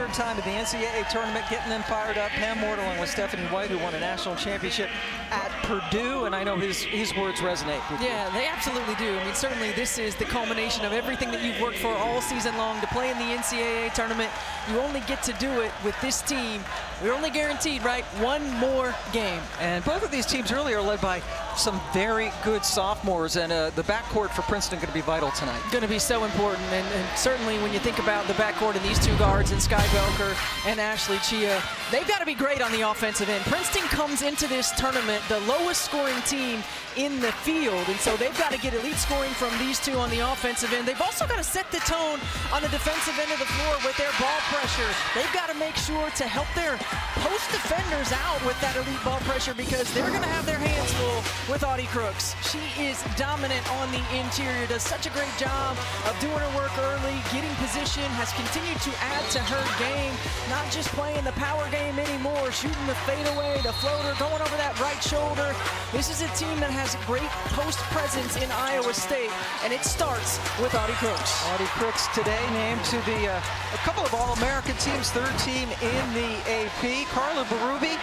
third time in the NCAA tournament, getting them fired up. Pam Ward along with Stephanie White, who won a national championship at Purdue, and I know his words resonate with you. Yeah, they absolutely do. I mean, certainly this is the culmination of everything that you've worked for all season long to play in the NCAA tournament. You only get to do it with this team. We're only guaranteed, right, one more game. And both of these teams really are led by some very good sophomores, and the backcourt for Princeton going to be vital tonight. Going to be so important, and certainly when you think about the backcourt and these two guards, and Sky Belker and Ashley Chia, they've got to be great on the offensive end. Princeton comes into this tournament the lowest scoring team in the field, and so they've got to get elite scoring from these two on the offensive end. They've also got to set the tone on the defensive end of the floor with their ball pressure. They've got to make sure to help their post defenders out with that elite ball pressure, because they're going to have their hands full with Audie Crooks. She is dominant on the interior, does such a great job of doing her work early, getting position, has continued to add to her game, not just playing the power game anymore, shooting the fadeaway, the floater, going over that right shoulder. This is a team that has great post presence in Iowa State, and it starts with Audie Crooks. Audie Crooks today named to the a couple of All-American teams, third team in the AP. Carla Berube,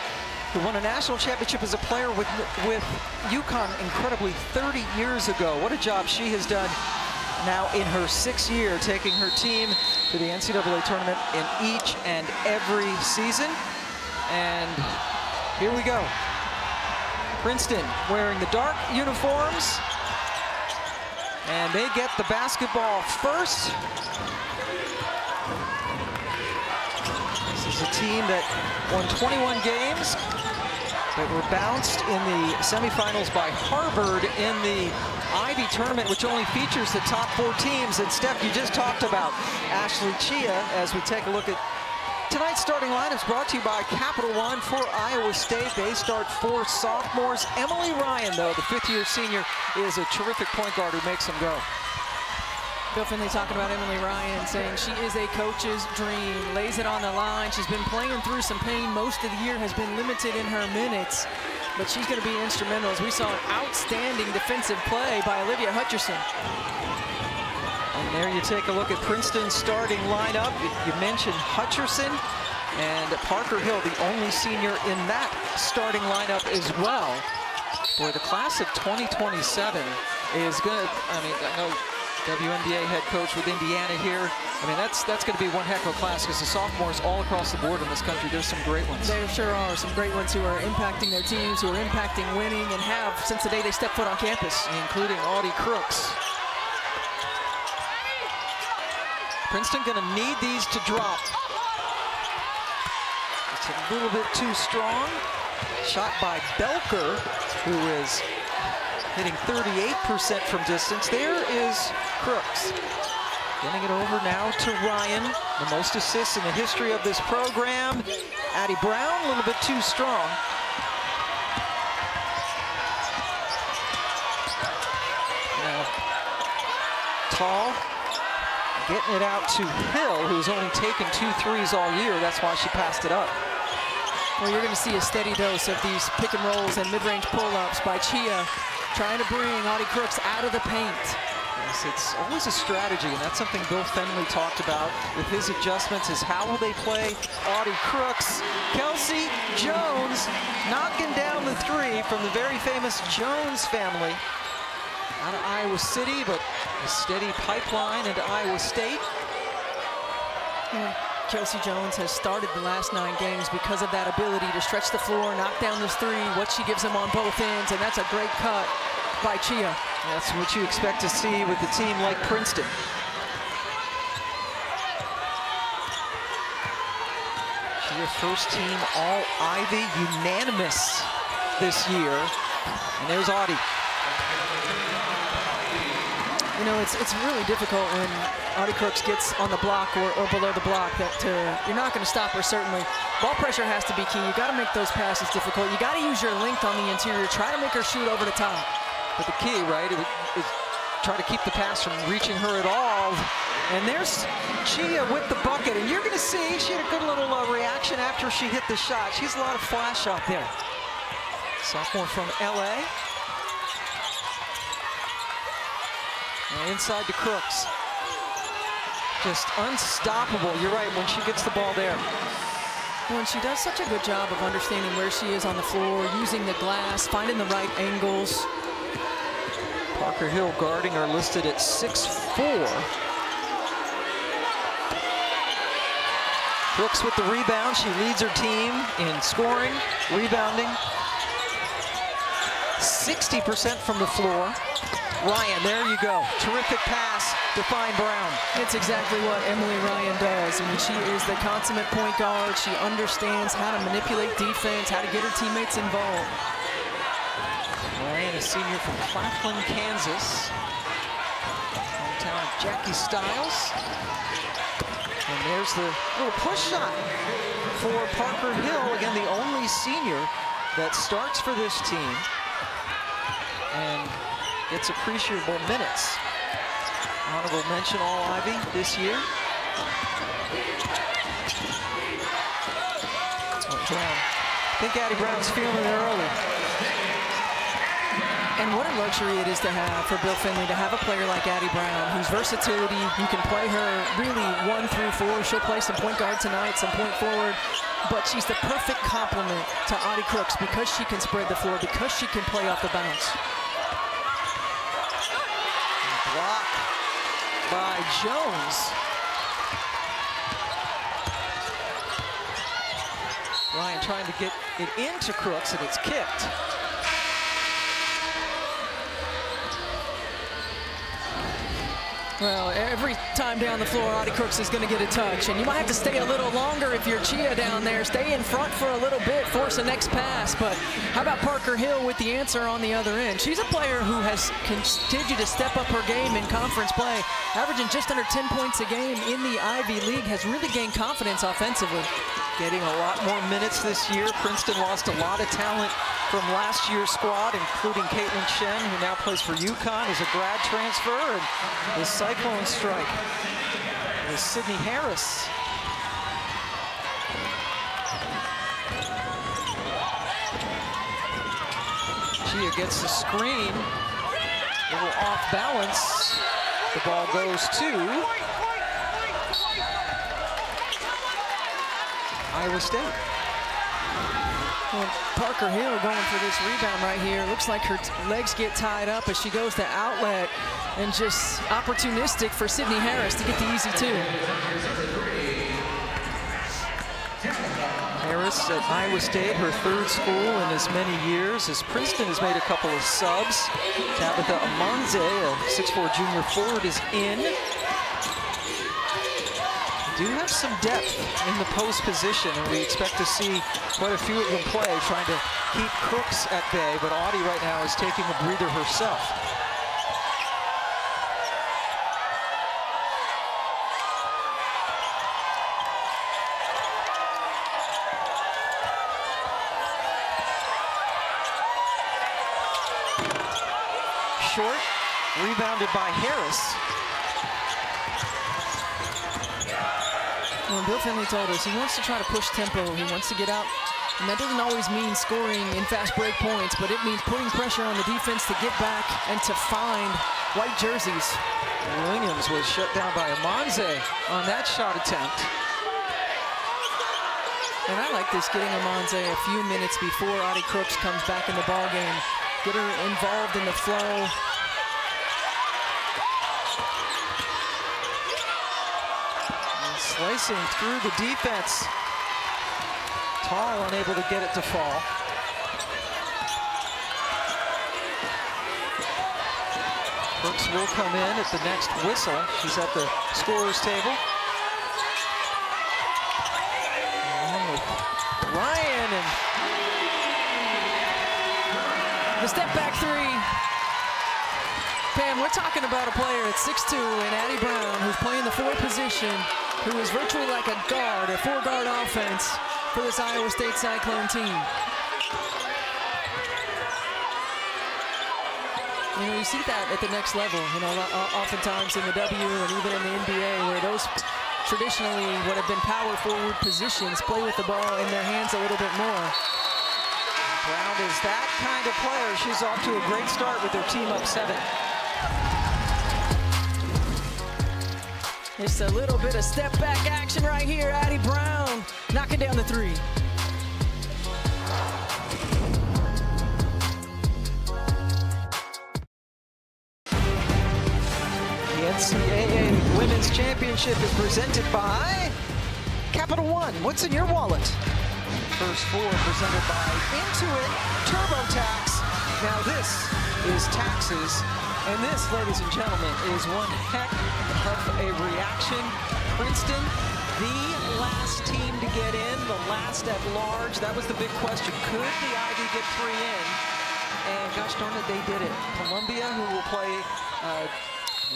who won a national championship as a player with UConn incredibly 30 years ago. What a job she has done now in her 6th year, taking her team to the NCAA tournament in each and every season. And here we go. Princeton wearing the dark uniforms, and they get the basketball first. This is a team that won 21 games, that were bounced in the semifinals by Harvard in the Ivy tournament, which only features the top 4 teams. And Steph, you just talked about Ashley Chia as we take a look at tonight's starting lineups, brought to you by Capital One for Iowa State. They start 4 sophomores. Emily Ryan, though, the 5th-year senior, is a terrific point guard who makes them go. Bill Finley talking about Emily Ryan, saying she is a coach's dream, lays it on the line. She's been playing through some pain most of the year, has been limited in her minutes, but she's going to be instrumental, as we saw an outstanding defensive play by Olivia Hutcherson. And there you take a look at Princeton's starting lineup. You mentioned Hutcherson and Parker Hill, the only senior in that starting lineup as well. Boy, the class of 2027 is going to, I mean, I know WNBA head coach with Indiana here. I mean, that's going to be one heck of a class, because the sophomores all across the board in this country, there's some great ones. There sure are some great ones who are impacting their teams, who are impacting winning, and have since the day they stepped foot on campus. Including Audie Crooks. Princeton going to need these to drop. It's a little bit too strong. Shot by Belker, who is hitting 38% from distance. There is Crooks. Getting it over now to Ryan, the most assists in the history of this program. Addie Brown, a little bit too strong. Now, Tall, getting it out to Hill, who's only taken 2 threes all year. That's why she passed it up. Well, you're going to see a steady dose of these pick and rolls and mid-range pull-ups by Chia, trying to bring Audie Crooks out of the paint. Yes, it's always a strategy, and that's something Bill Finley talked about with his adjustments, is how will they play Audie Crooks. Kelsey Jones knocking down the 3 from the very famous Jones family out of Iowa City, but a steady pipeline into Iowa State. Kelsey Jones has started the last 9 games because of that ability to stretch the floor, knock down this 3, what she gives him on both ends, and that's a great cut by Chia. That's what you expect to see with a team like Princeton. Chia first team All-Ivy, unanimous this year. And there's Audie. You know, it's really difficult when Audie Crooks gets on the block or below the block, that you're not going to stop her, certainly. Ball pressure has to be key. You got to make those passes difficult. You got to use your length on the interior. Try to make her shoot over the top. But the key, right, is try to keep the pass from reaching her at all. And there's Chia with the bucket. And you're going to see she had a good little reaction after she hit the shot. She's a lot of flash out there. Sophomore from LA. Now inside to Crooks. just unstoppable. You're right, when she gets the ball there. Well, and she does such a good job of understanding where she is on the floor, using the glass, finding the right angles. Parker Hill guarding her, listed at 6'4". Brooks with the rebound. She leads her team in scoring, rebounding. 60% from the floor. Ryan, there you go. Terrific pass to find Brown. It's exactly what Emily Ryan does. I mean, she is the consummate point guard. She understands how to manipulate defense, how to get her teammates involved. Ryan, a senior from Claflin, Kansas. Hometown of Jackie Stiles. And there's the little push shot for Parker Hill. Again, the only senior that starts for this team and gets appreciable minutes. Honorable mention All-Ivy this year. Brown. I think Addie Brown's feeling it early. And what a luxury it is to have for Bill Finley to have a player like Addie Brown, whose versatility, you can play her really 1 through 4. She'll play some point guard tonight, some point forward, but she's the perfect complement to Audie Crooks because she can spread the floor, because she can play off the bounce. Block by Jones. Ryan trying to get it into Crooks, and it's kicked. Well, every time down the floor, Audie Crooks is going to get a touch, and you might have to stay a little longer if you're Chia down there. Stay in front for a little bit, force the next pass, but how about Parker Hill with the answer on the other end? She's a player who has continued to step up her game in conference play, averaging just under 10 points a game in the Ivy League, has really gained confidence offensively. Getting a lot more minutes this year. Princeton lost a lot of talent from last year's squad, including Caitlin Shen, who now plays for UConn as a grad transfer, and the Cyclones strike with Sydney Harris. Chia gets the screen, a little off balance. The ball goes to Iowa State. Well, Parker Hill going for this rebound right here. Looks like her legs get tied up as she goes to outlet, and just opportunistic for Sydney Harris to get the easy 2. Harris at Iowa State, her 3rd school in as many years, as Princeton has made a couple of subs. Tabitha Amanze, a 6'4" junior forward, is in. Do have some depth in the post position, and we expect to see quite a few of them play, trying to keep Crooks at bay, but Audie right now is taking a breather herself. Short, rebounded by Harris. Well, Bill Finley told us he wants to try to push tempo. He wants to get out, and that doesn't always mean scoring in fast break points, but it means putting pressure on the defense to get back and to find white jerseys. Williams was shut down by Amanze on that shot attempt. And I like this, getting Amanze a few minutes before Audie Crooks comes back in the ball game. Get her involved in the flow. Slicing through the defense. Tall, unable to get it to fall. Brooks will come in at the next whistle. She's at the scorer's table. Along with Ryan, and the step back 3. Pam, we're talking about a player at 6'2", and Addie Brown, who's playing the 4 position, who is virtually like a guard, a 4-guard offense for this Iowa State Cyclone team. You know, you see that at the next level, you know, oftentimes in the W and even in the NBA, where those traditionally what have been power forward positions play with the ball in their hands a little bit more. Brown is that kind of player. She's off to a great start with their team up 7. Just a little bit of step back action right here. Addie Brown knocking down the three. The NCAA Women's Championship is presented by Capital One. What's in your wallet? First four presented by Intuit TurboTax. Now this is taxes, and this, ladies and gentlemen, is one heck of a reaction. Princeton, the last team to get in, the last at large. That was the big question. Could the Ivy get three in? And gosh darn it, they did it. Columbia, who will play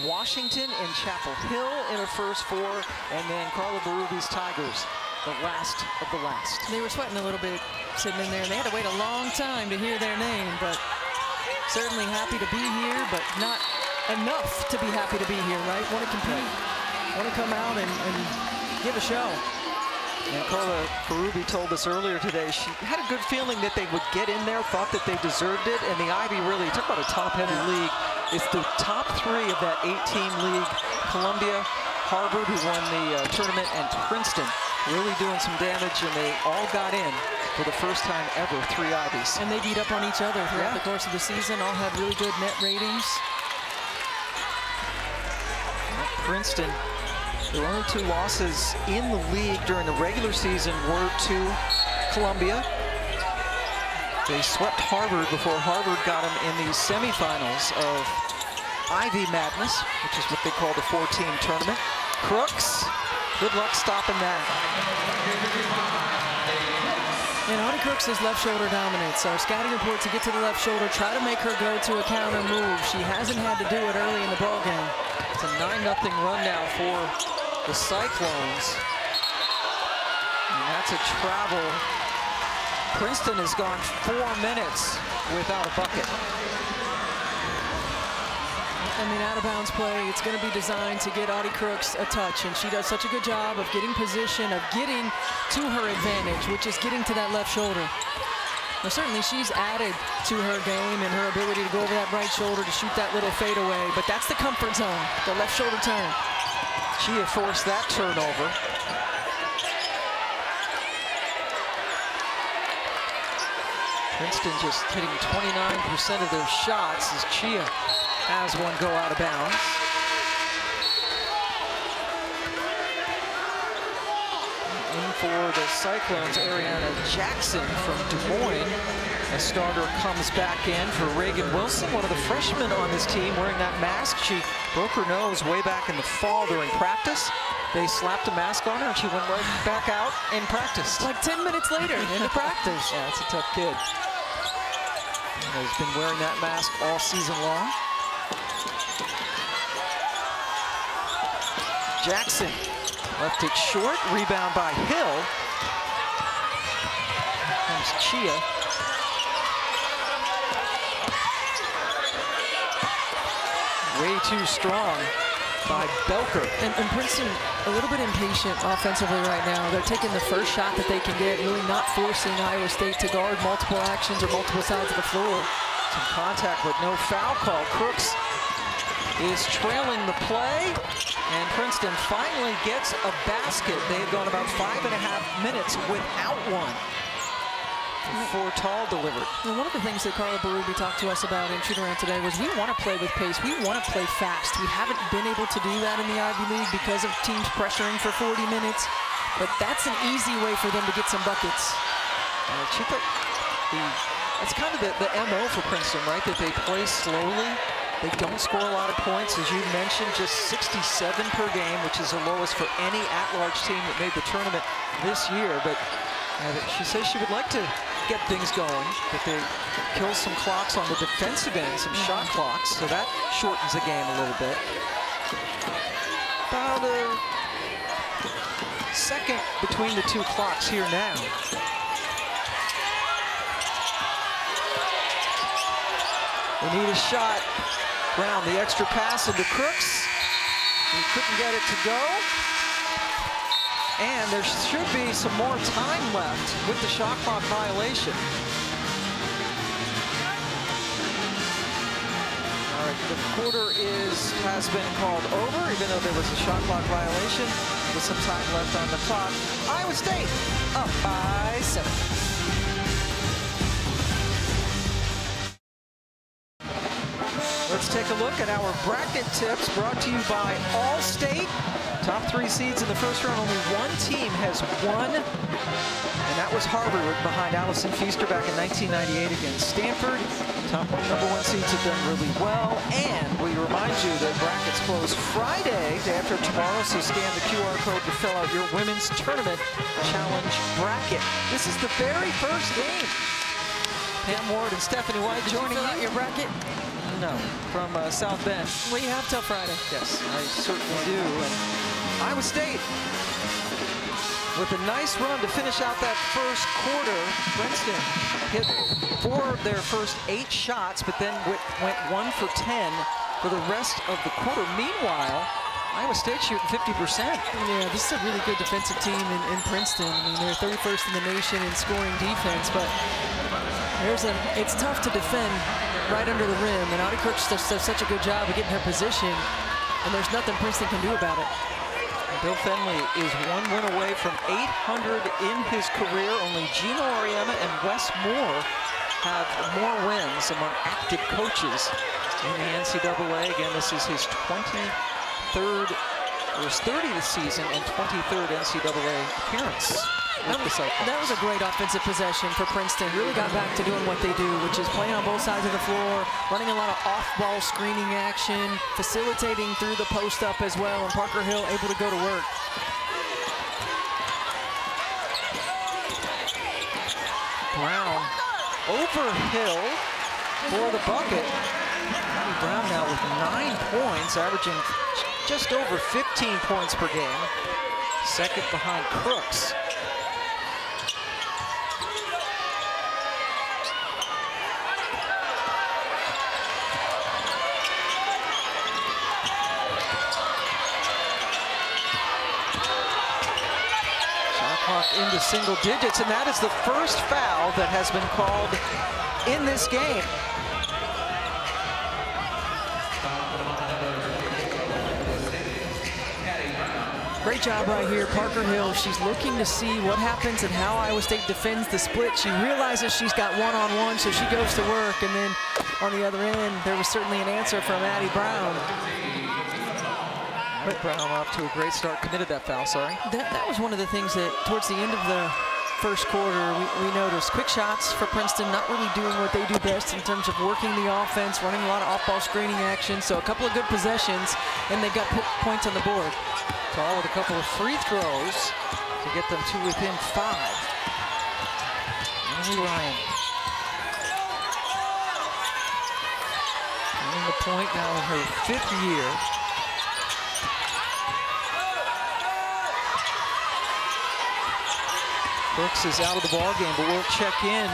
Washington and Chapel Hill in her first four, and then Carla Berrubi's Tigers, the last of the last. They were sweating a little bit sitting in there, and they had to wait a long time to hear their name, but certainly happy to be here, but not enough to be happy to be here, right? Want to compete, want to come out and give a show. And Carla Berrubi told us earlier today she had a good feeling that they would get in there, thought that they deserved it, and the Ivy really, talk about a top-heavy league, it's the top three of that 8-team league. Columbia, Harvard, who won the tournament, and Princeton really doing some damage, and they all got in for the first time ever, three Ivies. And they beat up on each other throughout the course of the season, all had really good net ratings. Princeton, their only two losses in the league during the regular season were to Columbia. They swept Harvard before Harvard got them in the semifinals of Ivy Madness, which is what they call the 4-team tournament. Crooks, good luck stopping that. And Audie Crooks' left shoulder dominance. Our scouting report to get to the left shoulder, try to make her go to a counter move. She hasn't had to do it early in the ballgame. It's a 9-0 run now for the Cyclones. And that's a travel. Princeton has gone 4 minutes without a bucket. I mean, out-of-bounds play, it's going to be designed to get Audie Crooks a touch, and she does such a good job of getting position, of getting to her advantage, which is getting to that left shoulder. Now, certainly she's added to her game and her ability to go over that right shoulder to shoot that little fadeaway, but that's the comfort zone, the left shoulder turn. She had forced that turnover. Princeton just hitting 29% of their shots as Chia has one go out of bounds. In for the Cyclones, Ariana Jackson from Des Moines. A starter comes back in for Reagan Wilson, one of the freshmen on this team wearing that mask. She broke her nose way back in the fall during practice. They slapped a mask on her and she went right back out and practiced. Like 10 minutes later into practice. Yeah, that's a tough kid. Has been wearing that mask all season long. Jackson left it short, rebound by Hill. Comes Chia. Way too strong by Belker. And Princeton a little bit impatient offensively right now. They're taking the first shot that they can get, really not forcing Iowa State to guard multiple actions or multiple sides of the floor. Some contact, but no foul call. Crooks is trailing the play, and Princeton finally gets a basket. They had gone about 5.5 minutes without one before Tall delivered. Well, one of the things that Carla Berrubi talked to us about in shoot-around today was we want to play with pace. We want to play fast. We haven't been able to do that in the Ivy League because of teams pressuring for 40 minutes, but that's an easy way for them to get some buckets. That's kind of the MO for Princeton, right? That they play slowly. They don't score a lot of points, as you mentioned, just 67 per game, which is the lowest for any at-large team that made the tournament this year. But she says she would like to get things going, that they kill some clocks on the defensive end, some shot clocks, so that shortens the game a little bit. About a second between the two clocks here now. They need a shot. Brown, the extra pass into Crooks. He couldn't get it to go. And there should be some more time left with the shot clock violation. All right, The quarter has been called over, even though there was a shot clock violation with some time left on the clock. Iowa State up by 7. Let's take a look at our bracket tips brought to you by Allstate. Top 3 seeds in the first round. Only one team has won, and that was Harvard behind Allison Feaster back in 1998 against Stanford. Top number 1 seeds have done really well, and we remind you that brackets close Friday, day after tomorrow, so scan the QR code to fill out your women's tournament challenge bracket. This is the very first game. Pam Ward and Stephanie White joining you. Fill out your bracket? No, from South Bend. Well, you have till Friday. Yes, I certainly do. And Iowa State with a nice run to finish out that first quarter. Princeton hit 4 of their first 8 shots, but then went 1 for 10 for the rest of the quarter. Meanwhile, Iowa State shooting 50%. Yeah, this is a really good defensive team in Princeton. I mean, they're 31st in the nation in scoring defense, but it's tough to defend right under the rim, and Audie Crooks does such a good job of getting her position, and there's nothing Princeton can do about it. Bill Fenley is 1 win away from 800 in his career. Only Gino Auriemma and Wes Moore have more wins among active coaches in the NCAA. Again, this is his 23rd, or his 30th season and 23rd NCAA appearance. That was a great offensive possession for Princeton. Really got back to doing what they do, which is playing on both sides of the floor, running a lot of off-ball screening action, facilitating through the post-up as well, and Parker Hill able to go to work. Brown over Hill for the bucket. Brown now with 9 points, averaging just over 15 points per game. Second behind Crooks. Into single digits, and that is the first foul that has been called in this game. Great job right here, Parker Hill. She's looking to see what happens and how Iowa State defends the split. She realizes she's got one-on-one, so she goes to work, and then on the other end, there was certainly an answer from Addie Brown. Brown off to a great start, committed that foul, sorry. That was one of the things that towards the end of the first quarter we noticed. Quick shots for Princeton, not really doing what they do best in terms of working the offense, running a lot of off-ball screening action. So a couple of good possessions, and they got points on the board. Tall with a couple of free throws to get them to within 5. Emily Ryan. Winning the point now in her 5th year. Brooks is out of the ball game, but we'll check in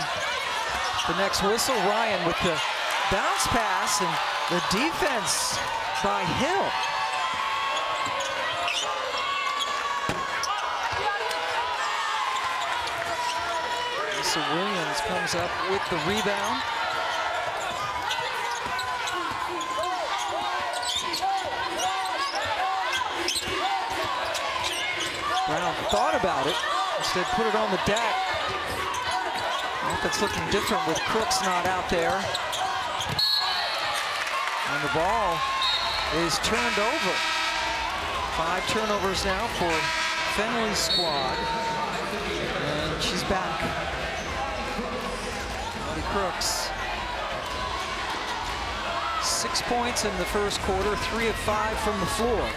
the next whistle. Ryan with the bounce pass and the defense by Hill. Lisa Williams comes up with the rebound. Brown thought about it. Instead, put it on the deck. Offense looking different with Crooks not out there. And the ball is turned over. 5 turnovers now for Fenley's squad. And she's back. Audie Crooks. 6 points in the first quarter, 3 of 5 from the floor.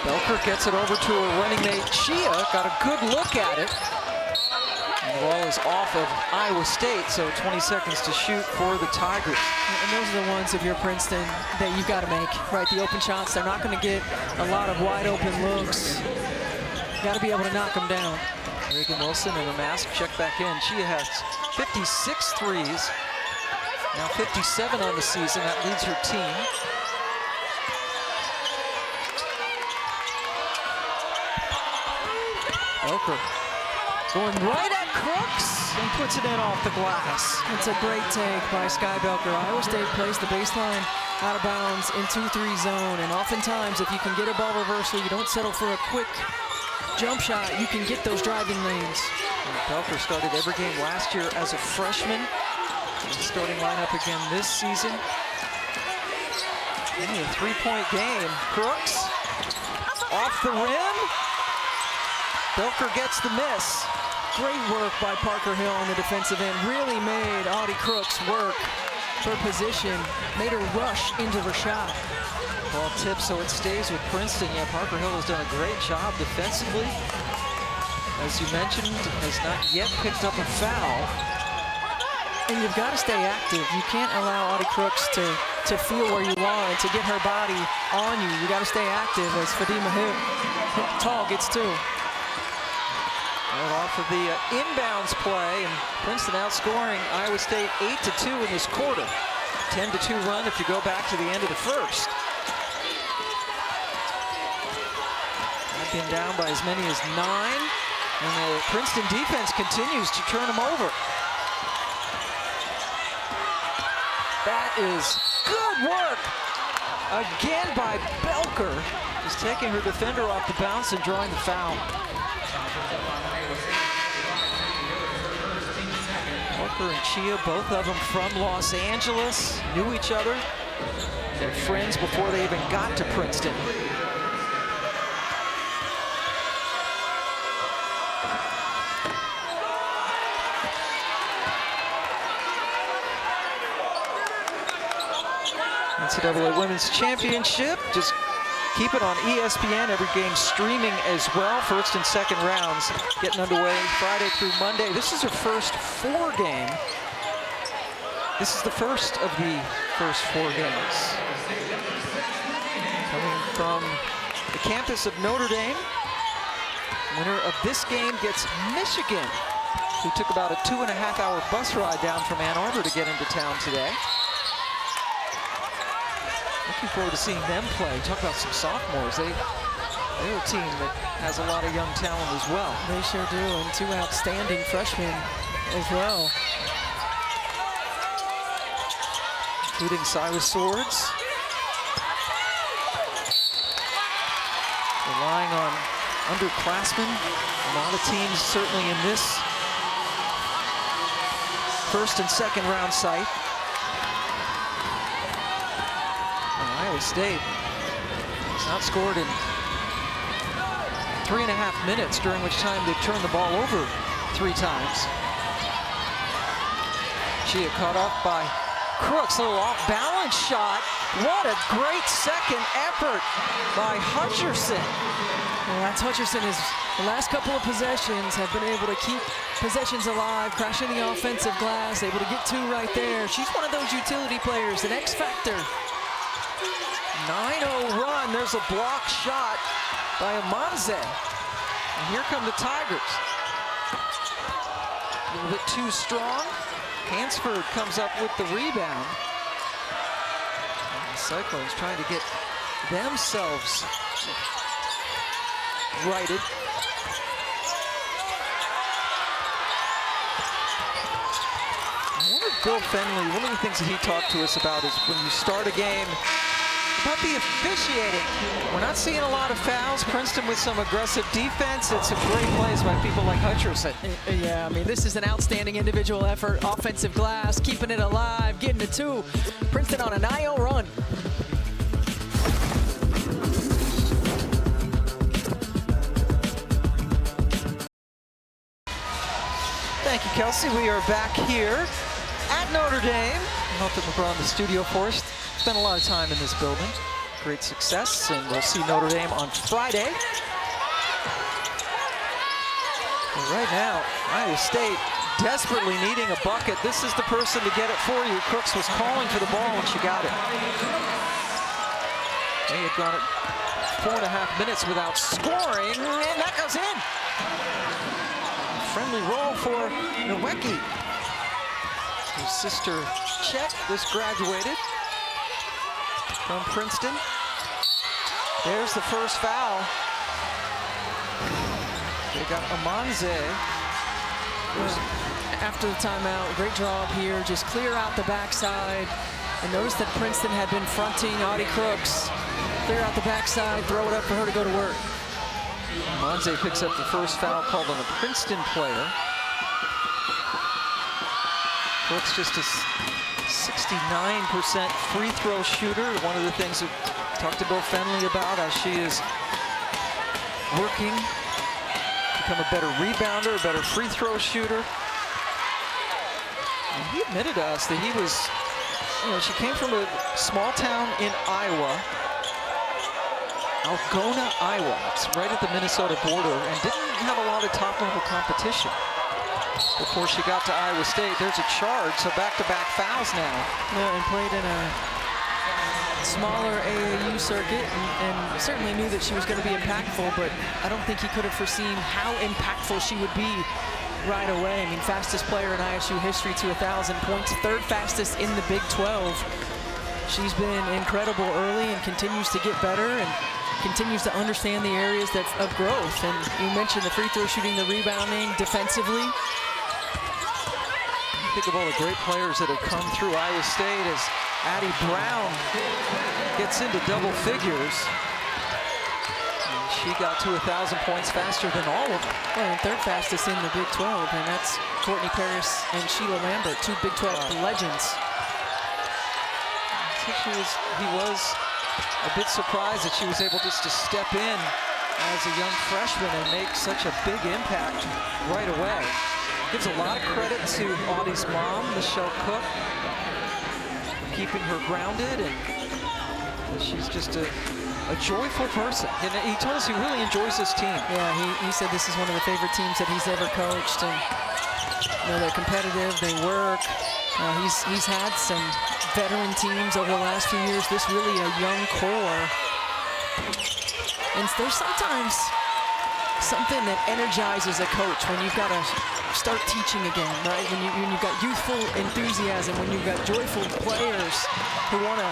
Belker gets it over to her running mate, Chia. Got a good look at it. And the ball is off of Iowa State, so 20 seconds to shoot for the Tigers. And those are the ones, if you're Princeton, that you've got to make, right? The open shots, they're not going to get a lot of wide open looks. Got to be able to knock them down. Reagan Wilson and a mask check back in. Chia has 56 threes, now 57 on the season. That leads her team. Belker going right at Crooks and puts it in off the glass. It's a great take by Sky Belker. Iowa State plays the baseline out of bounds in 2-3 zone, and oftentimes if you can get a ball reversal, you don't settle for a quick jump shot, you can get those driving lanes. And Belker started every game last year as a freshman. He's starting lineup again this season. Only a 3-point game. Crooks off the rim. Belker gets the miss. Great work by Parker Hill on the defensive end. Really made Audie Crooks work for position. Made her rush into her shot. Ball tips, so it stays with Princeton. Yeah, Parker Hill has done a great job defensively. As you mentioned, has not yet picked up a foul. And you've got to stay active. You can't allow Audie Crooks to feel where you are and to get her body on you. You got to stay active as Fadima Tall gets two. Right off of the inbounds play, and Princeton outscoring Iowa State 8-2 in this quarter. 10-2 run if you go back to the end of the first. I've been down by as many as 9, and the Princeton defense continues to turn them over. That is good work again by Belker, just taking her defender off the bounce and drawing the foul. Belker and Chia, both of them from Los Angeles, knew each other. They're friends before they even got to Princeton. NCAA Women's Championship, just keep it on ESPN. Every game streaming as well. First and second rounds getting underway Friday through Monday. This is her first 4 game. This is the first of the first 4 games. Coming from the campus of Notre Dame. Winner of this game gets Michigan, who took about a 2.5-hour bus ride down from Ann Arbor to get into town today. Looking forward to seeing them play. Talk about some sophomores. They're a team that has a lot of young talent as well. They sure do, and 2 outstanding freshmen as well. Including Silas Swords. Relying on underclassmen. A lot of teams certainly in this first and second round site. Iowa State has not scored in 3.5 minutes, during which time they've turned the ball over 3 times. Chia caught off by Crooks, a little off-balance shot. What a great second effort by Hutcherson. Well, that's Hutcherson. The last couple of possessions have been able to keep possessions alive, crashing the offensive glass, able to get 2 right there. She's one of those utility players, an X factor. 9-0 run. There's a blocked shot by Amanze. And here come the Tigers. A little bit too strong. Hansford comes up with the rebound. And the Cyclones trying to get themselves righted. I wonder if Bill Fenley, one of the things that he talked to us about is when you start a game, about the officiating. We're not seeing a lot of fouls. Princeton with some aggressive defense. It's some great plays by people like Hutcherson. Yeah, I mean, this is an outstanding individual effort. Offensive glass, keeping it alive, getting to 2. Princeton on a 9-0 run. Thank you, Kelsey. We are back here at Notre Dame. I hope that we're on the studio for us. Spent a lot of time in this building. Great success, and we'll see Notre Dame on Friday. But right now, Iowa State desperately needing a bucket. This is the person to get it for you. Crooks was calling for the ball when she got it. They had gone it 4.5 minutes without scoring, and that goes in. Friendly roll for Nowicki. His sister Chet just graduated from Princeton. There's the first foul. They They got Amanze. After the timeout, great job here. Just clear out the backside. And notice that Princeton had been fronting Audie Crooks. Clear out the backside, throw it up for her to go to work. Amanze picks up the first foul called on a Princeton player. Crooks just a 69% free throw shooter. One of the things that I talked to Bill Fenley about as she is working to become a better rebounder, a better free throw shooter. And he admitted to us that he was, she came from a small town in Iowa, Algona, Iowa. It's right at the Minnesota border, and didn't have a lot of top-level competition before she got to Iowa State. There's a charge, so back-to-back fouls now. And played in a smaller AAU circuit, and certainly knew that she was going to be impactful, but I don't think he could have foreseen how impactful she would be right away. I mean, fastest player in ISU history to 1,000 points, third fastest in the Big 12. She's been incredible early and continues to get better and continues to understand the areas of growth. And you mentioned the free throw shooting, the rebounding, defensively. Think of all the great players that have come through Iowa State as Addie Brown gets into double figures. And she got to 1,000 points faster than all of them. Well, and third fastest in the Big 12, and that's Courtney Paris and Sheila Lambert, two Big 12 legends. I think he was a bit surprised that she was able just to step in as a young freshman and make such a big impact right away. Gives a lot of credit to Audie's mom, Michelle Cook, keeping her grounded, and she's just a joyful person. And he told us he really enjoys this team. Yeah, he said this is one of the favorite teams that he's ever coached, and they're competitive, they work. He's had some veteran teams over the last few years. This really a young core. And there's sometimes something that energizes a coach when you've got to start teaching again, right? When you've got youthful enthusiasm, when you've got joyful players who want to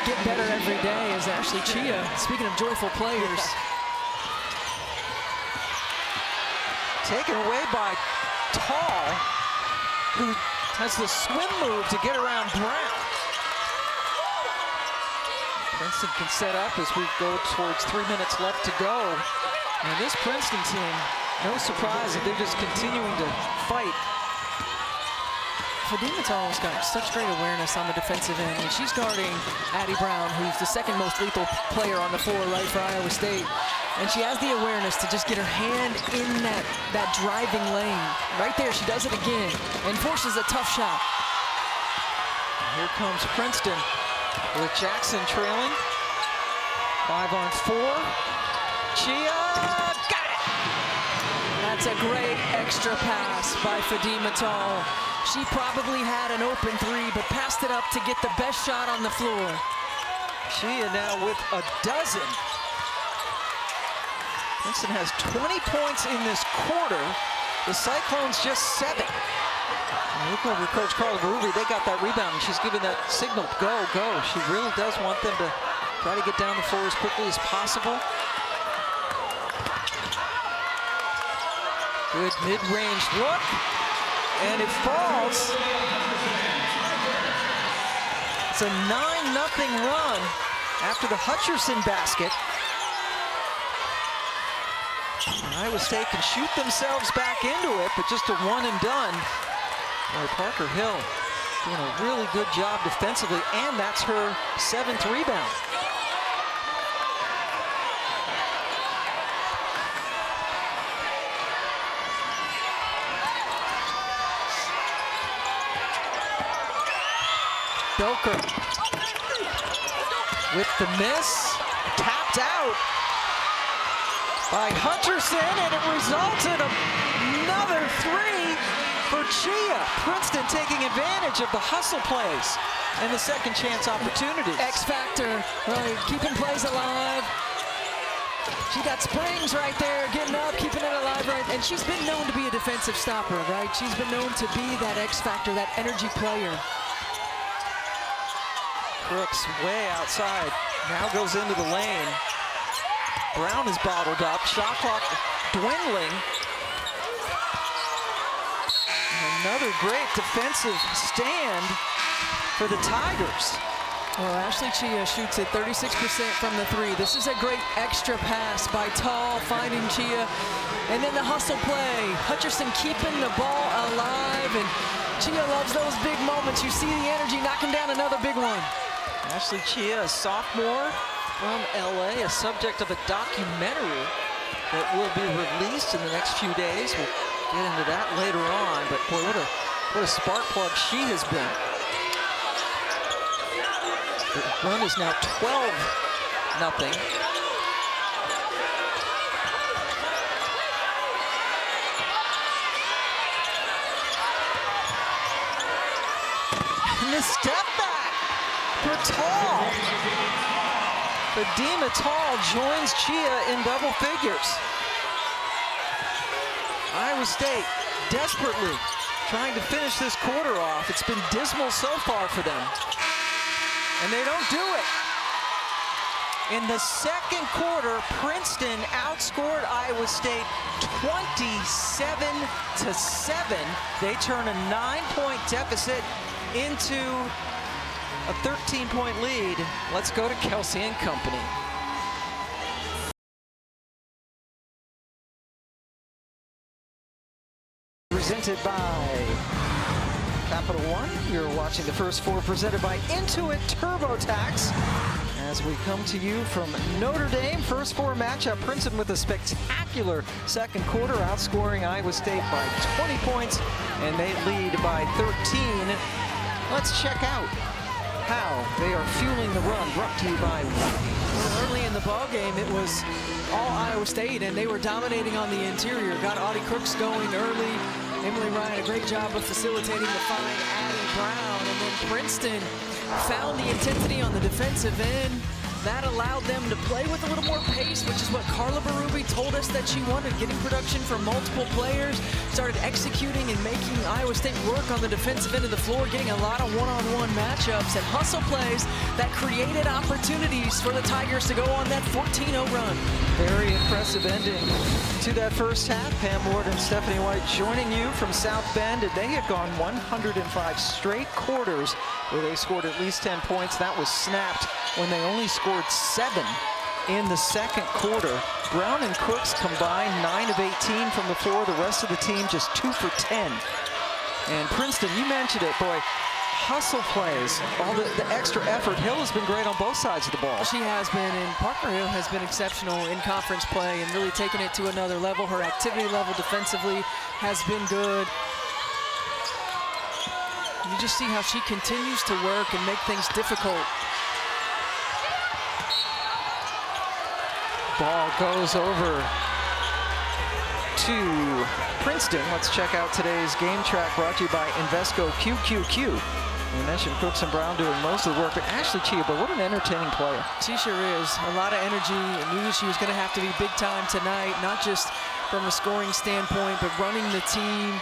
get better every day, as Ashley Chia, speaking of joyful players. Taken away by Tall, who has the swim move to get around Brown. Princeton can set up as we go towards 3 minutes left to go. And this Princeton team, no surprise that they're just continuing to fight. Fadima Tall's got such great awareness on the defensive end. And she's guarding Addie Brown, who's the second most lethal player on the floor, right, for Iowa State. And she has the awareness to just get her hand in that driving lane. Right there, she does it again and forces a tough shot. Here comes Princeton with Jackson trailing. 5-on-4. Chia got it! That's a great extra pass by Fadima Tall. She probably had an open three, but passed it up to get the best shot on the floor. Chia now with a dozen. Princeton has 20 points in this quarter. The Cyclones just 7. Look over Coach Carla Berube. They got that rebound, and she's giving that signal, go, go. She really does want them to try to get down the floor as quickly as possible. Good mid-range look, and it falls. It's a 9-0 run after the Hutcherson basket. Iowa State can shoot themselves back into it, but just a one and done. Boy, Parker Hill doing a really good job defensively, and that's her 7th rebound. Belker with the miss, tapped out by Hutcherson, and it results in another three for Chia. Princeton taking advantage of the hustle plays and the second chance opportunities. X factor, right, keeping plays alive. She got springs right there, getting up, keeping it alive, right? And she's been known to be a defensive stopper, right? She's been known to be that X factor, that energy player. Crooks way outside, now goes into the lane. Brown is bottled up, shot clock dwindling. Another great defensive stand for the Tigers. Well, Ashley Chia shoots at 36% from the three. This is a great extra pass by Tall, finding Chia. And then the hustle play. Hutcherson keeping the ball alive, and Chia loves those big moments. You see the energy knocking down another big one. Ashley Chia, a sophomore from LA, a subject of a documentary that will be released in the next few days. We'll get into that later on, but boy, what a spark plug she has been. The run is now 12-0. And the step back for Tall. Fadima Tall joins Chia in double figures. Iowa State desperately trying to finish this quarter off. It's been dismal so far for them. And they don't do it. In the second quarter, Princeton outscored Iowa State 27-7. They turn a 9-point deficit into a 13-point lead. Let's go to Kelsey and company. Presented by Capital One. You're watching the first four presented by Intuit TurboTax. As we come to you from Notre Dame, first four matchup, Princeton with a spectacular second quarter, outscoring Iowa State by 20 points, and they lead by 13. Let's check out how they are fueling the run, brought to you by Well, early in the ball game, it was all Iowa State, and they were dominating on the interior. Got Audie Crooks going early. Emily Ryan, a great job of facilitating to find Addie Brown. And then Princeton found the intensity on the defensive end. That allowed them to play with a little more pace, which is what Carla Berube told us that she wanted, getting production from multiple players, started executing and making Iowa State work on the defensive end of the floor, getting a lot of one-on-one matchups and hustle plays that created opportunities for the Tigers to go on that 14-0 run. Very impressive ending to that first half. Pam Ward and Stephanie White joining you from South Bend, and they had gone 105 straight quarters where they scored at least 10 points. That was snapped when they only scored 7 in the second quarter. Brown and Crooks combined 9 of 18 from the floor. The rest of the team just 2 for 10. And Princeton, you mentioned it, boy, hustle plays, all the extra effort. Hill has been great on both sides of the ball. She has been, and Parker Hill has been exceptional in conference play and really taken it to another level. Her activity level defensively has been good. You just see how she continues to work and make things difficult. Ball goes over to Princeton. Let's check out today's game track, brought to you by Invesco QQQ. We mentioned Crooks and Brown doing most of the work, but Ashley Chia, but what an entertaining player. She sure is. A lot of energy. I knew she was going to have to be big time tonight, not just from a scoring standpoint, but running the team,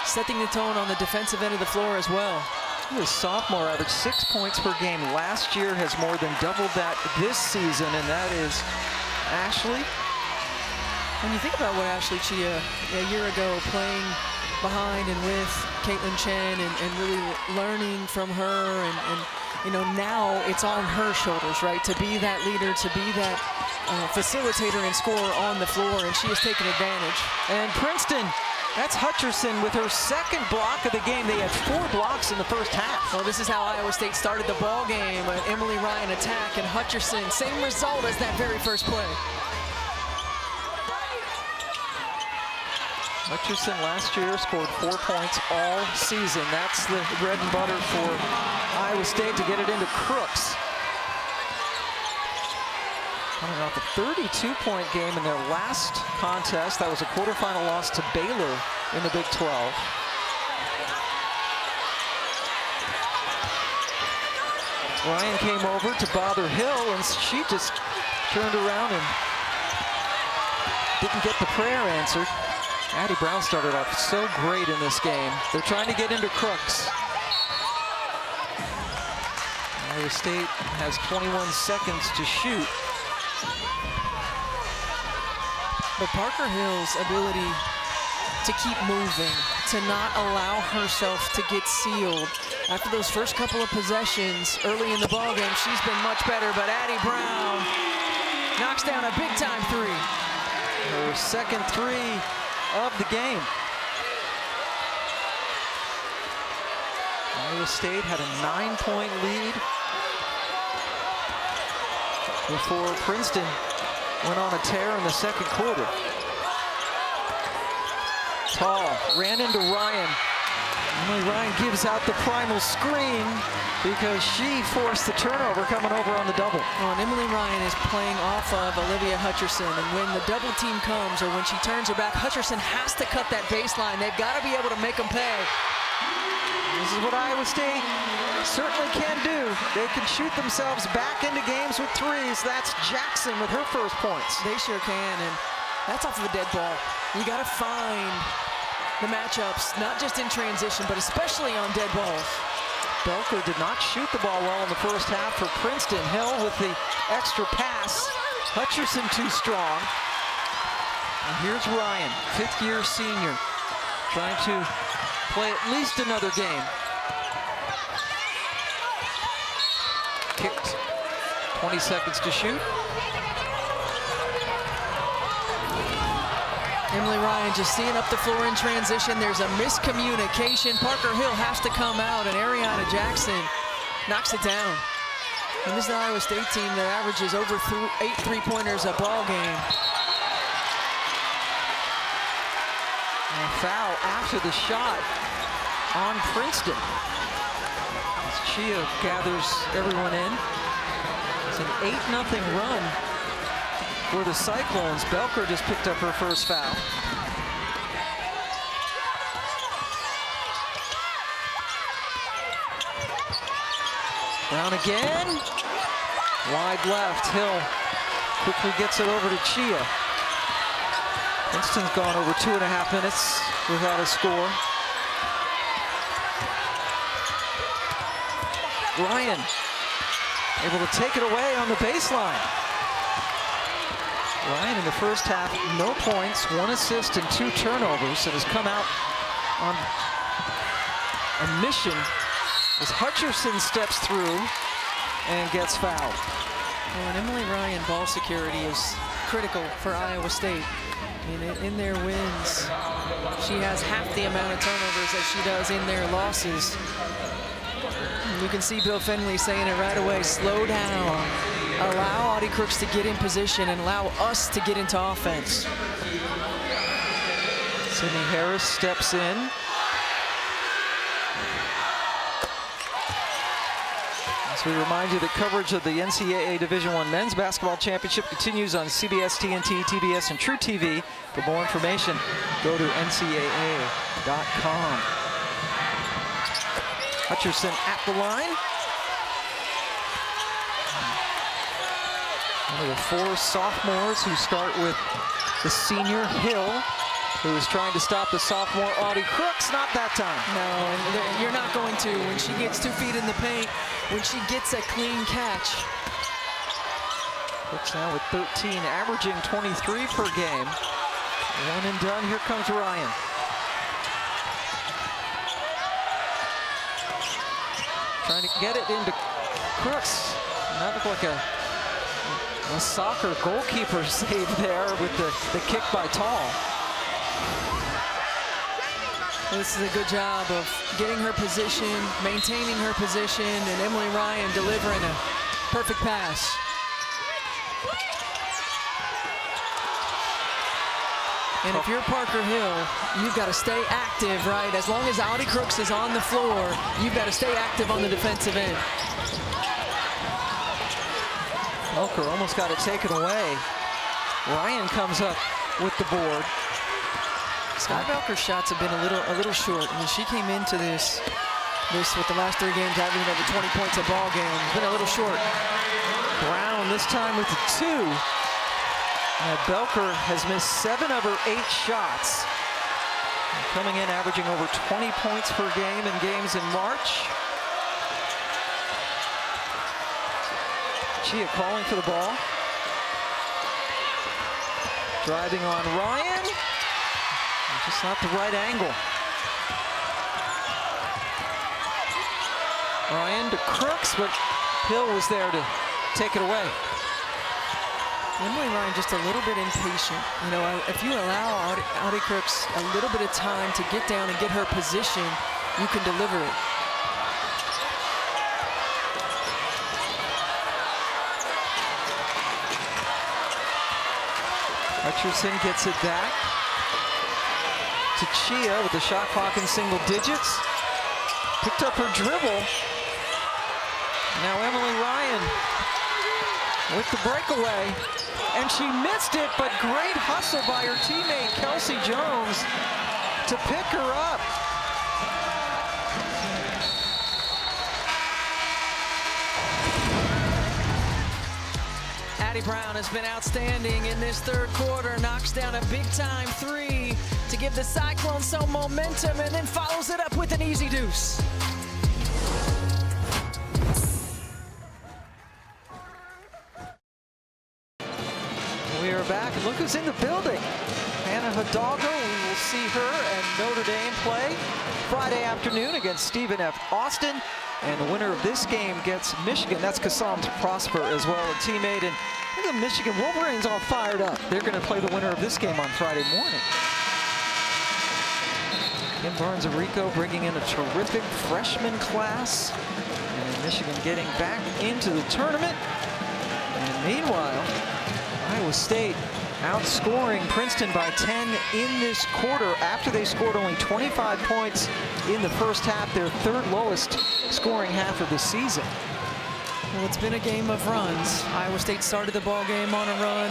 setting the tone on the defensive end of the floor as well. The sophomore averaged 6 points per game last year, has more than doubled that this season, and that is Ashley. When you think about what Ashley Chia a year ago, playing behind and with Caitlin Chen and really learning from her, and you know, now it's on her shoulders, right? To be that leader, to be that facilitator and scorer on the floor, and she has taken advantage. And Princeton, that's Hutcherson with her second block of the game. They had 4 blocks in the first half. Well, this is how Iowa State started the ball game. An Emily Ryan attack, and Hutcherson, same result as that very first play. Hutcherson last year scored 4 points all season. That's the bread and butter for Iowa State to get it into Crooks. Coming off a 32-point game in their last contest. That was a quarterfinal loss to Baylor in the Big 12. Ryan came over to bother Hill, and she just turned around and didn't get the prayer answered. Addie Brown started off so great in this game. They're trying to get into Crooks. Iowa State has 21 seconds to shoot. But Parker Hill's ability to keep moving, to not allow herself to get sealed. After those first couple of possessions early in the ballgame, she's been much better, but Addie Brown knocks down a big-time three. Her second three of the game. Iowa State had a 9-point lead before Princeton went on a tear in the second quarter. Tall ran into Ryan. Emily Ryan gives out the primal screen because she forced the turnover coming over on the double. Oh, and Emily Ryan is playing off of Olivia Hutcherson, and when the double team comes or when she turns her back, Hutcherson has to cut that baseline. They've got to be able to make them pay. This is what Iowa State certainly can do. They can shoot themselves back into games with threes. That's Jackson with her first points. They sure can, and that's off of a dead ball. You got to find the matchups, not just in transition, but especially on dead balls. Belker did not shoot the ball well in the first half for Princeton. Hill with the extra pass. Hutcherson too strong. And here's Ryan, fifth-year senior, trying to play at least another game. Kicked, 20 seconds to shoot. Emily Ryan just seeing up the floor in transition. There's a miscommunication. Parker Hill has to come out, and Ariana Jackson knocks it down. And this is the Iowa State team that averages over 8 three-pointers a ball game. And a foul after the shot on Princeton. As Chia gathers everyone in. It's an 8-0 run for the Cyclones. Belker just picked up her first foul. Brown again. Wide left. Hill quickly gets it over to Chia. Princeton's gone over 2.5 minutes without a score. Ryan able to take it away on the baseline. Ryan in the first half, no points, 1 assist and 2 turnovers, and has come out on a mission as Hutcherson steps through and gets fouled. Well, and Emily Ryan ball security is critical for Iowa State. In their wins, she has half the amount of turnovers that she does in their losses. You can see Bill Finley saying it right away, slow down. Allow Audie Crooks to get in position and allow us to get into offense. Sydney Harris steps in. As we remind you that coverage of the NCAA Division I Men's Basketball Championship continues on CBS, TNT, TBS, and True TV. For more information, go to ncaa.com. Hutcherson at the line. One of the 4 sophomores who start with the senior Hill, who is trying to stop the sophomore Audie Crooks. Not that time. No, and you're not going to. When she gets 2 feet in the paint, when she gets a clean catch. Crooks now with 13, averaging 23 per game. 1 and done. Here comes Ryan. Trying to get it into Crooks. That looked like a soccer goalkeeper save there with the kick by Tall. This is a good job of getting her position, maintaining her position, and Emily Ryan delivering a perfect pass. And if you're Parker Hill, you've got to stay active, right? As long as Audie Crooks is on the floor, you've got to stay active on the defensive end. Belker almost got it taken away. Ryan comes up with the board. Sky Belker's shots have been a little short. I mean, she came into this with the last 3 games averaging over 20 points a ball game. Been a little short. Brown this time with the 2. Belker has missed 7 of her 8 shots. Coming in averaging over 20 points per game in games in March. Chia calling for the ball. Driving on Ryan. Just not the right angle. Ryan to Crooks, but Hill was there to take it away. Emily Ryan just a little bit impatient. You know, if you allow Audie Crooks a little bit of time to get down and get her position, you can deliver it. Hutcherson gets it back to Chia with the shot clock in single digits. Picked up her dribble. Now Emily Ryan with the breakaway. And she missed it, but great hustle by her teammate Kelsey Jones to pick her up. Addie Brown has been outstanding in this third quarter, knocks down a big-time three to give the Cyclones some momentum, and then follows it up with an easy deuce. We are back, and look who's in the building. Hannah Hidalgo, we will see her and Notre Dame play Friday afternoon against Stephen F. Austin. And the winner of this game gets Michigan. That's Kassam Prosper as well, a teammate. And look at the Michigan Wolverines all fired up. They're going to play the winner of this game on Friday morning. Kim Barnes-Arico bringing in a terrific freshman class. And Michigan getting back into the tournament. And meanwhile, Iowa State outscoring Princeton by 10 in this quarter after they scored only 25 points in the first half, their third lowest scoring half of the season. Well, it's been a game of runs. Iowa State started the ball game on a run.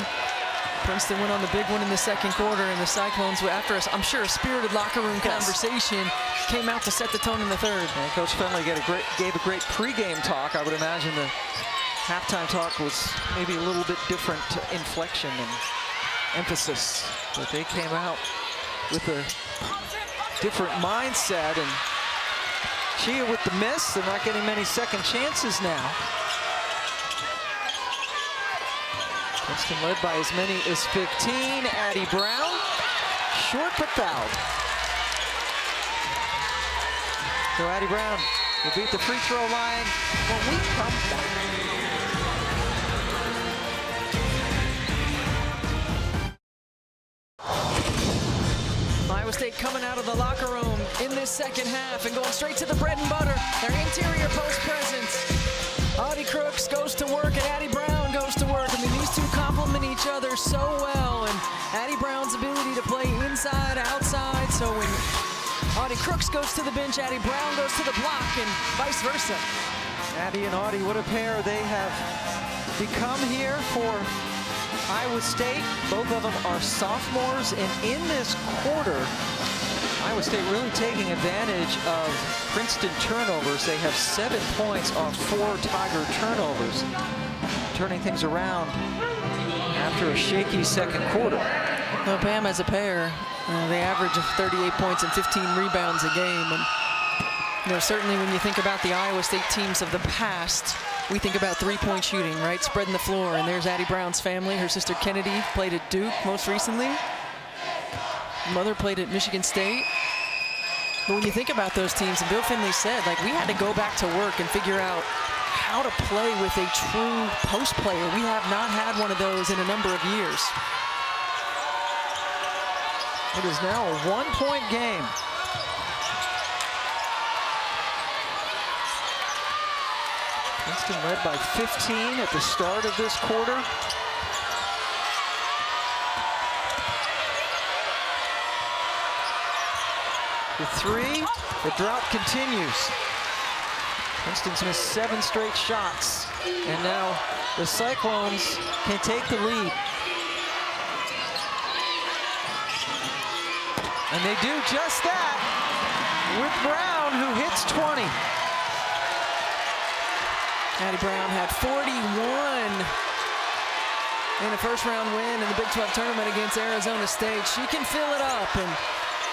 Princeton went on the big one in the second quarter, and the Cyclones, after I'm sure a spirited locker room conversation, came out to set the tone in the third. And Coach Finley gave a great pregame talk. I would imagine the halftime talk was maybe a little bit different inflection and emphasis, but they came out with a different mindset. And Chia with the miss. They're not getting many second chances now. Princeton led by as many as 15. Addie Brown, short but fouled. So Addie Brown will beat the free throw line when we come back. Iowa State coming out of the locker room in this second half and going straight to the bread and butter, their interior post presence. Audie Crooks goes to work and Addie Brown goes to work. I mean, these two complement each other so well, and Addie Brown's ability to play inside, outside, so when Audie Crooks goes to the bench, Addie Brown goes to the block, and vice versa. Addie and Audie, what a pair they have become here for Iowa State. Both of them are sophomores, and in this quarter, Iowa State really taking advantage of Princeton turnovers. They have 7 points off 4 Tiger turnovers, turning things around after a shaky second quarter. Well, Pam, as a pair, they average 38 points and 15 rebounds a game. And you know, certainly when you think about the Iowa State teams of the past, we think about three-point shooting, right? Spreading the floor. And there's Addie Brown's family. Her sister Kennedy played at Duke most recently. Mother played at Michigan State. But when you think about those teams, and Bill Finley said, like, we had to go back to work and figure out how to play with a true post player. We have not had one of those in a number of years. It is now a 1-point game. Princeton led by 15 at the start of this quarter. The three, the drought continues. Princeton's missed 7 straight shots, and now the Cyclones can take the lead. And they do just that with Brown, who hits 20. Addie Brown had 41 in a first-round win in the Big 12 tournament against Arizona State. She can fill it up, and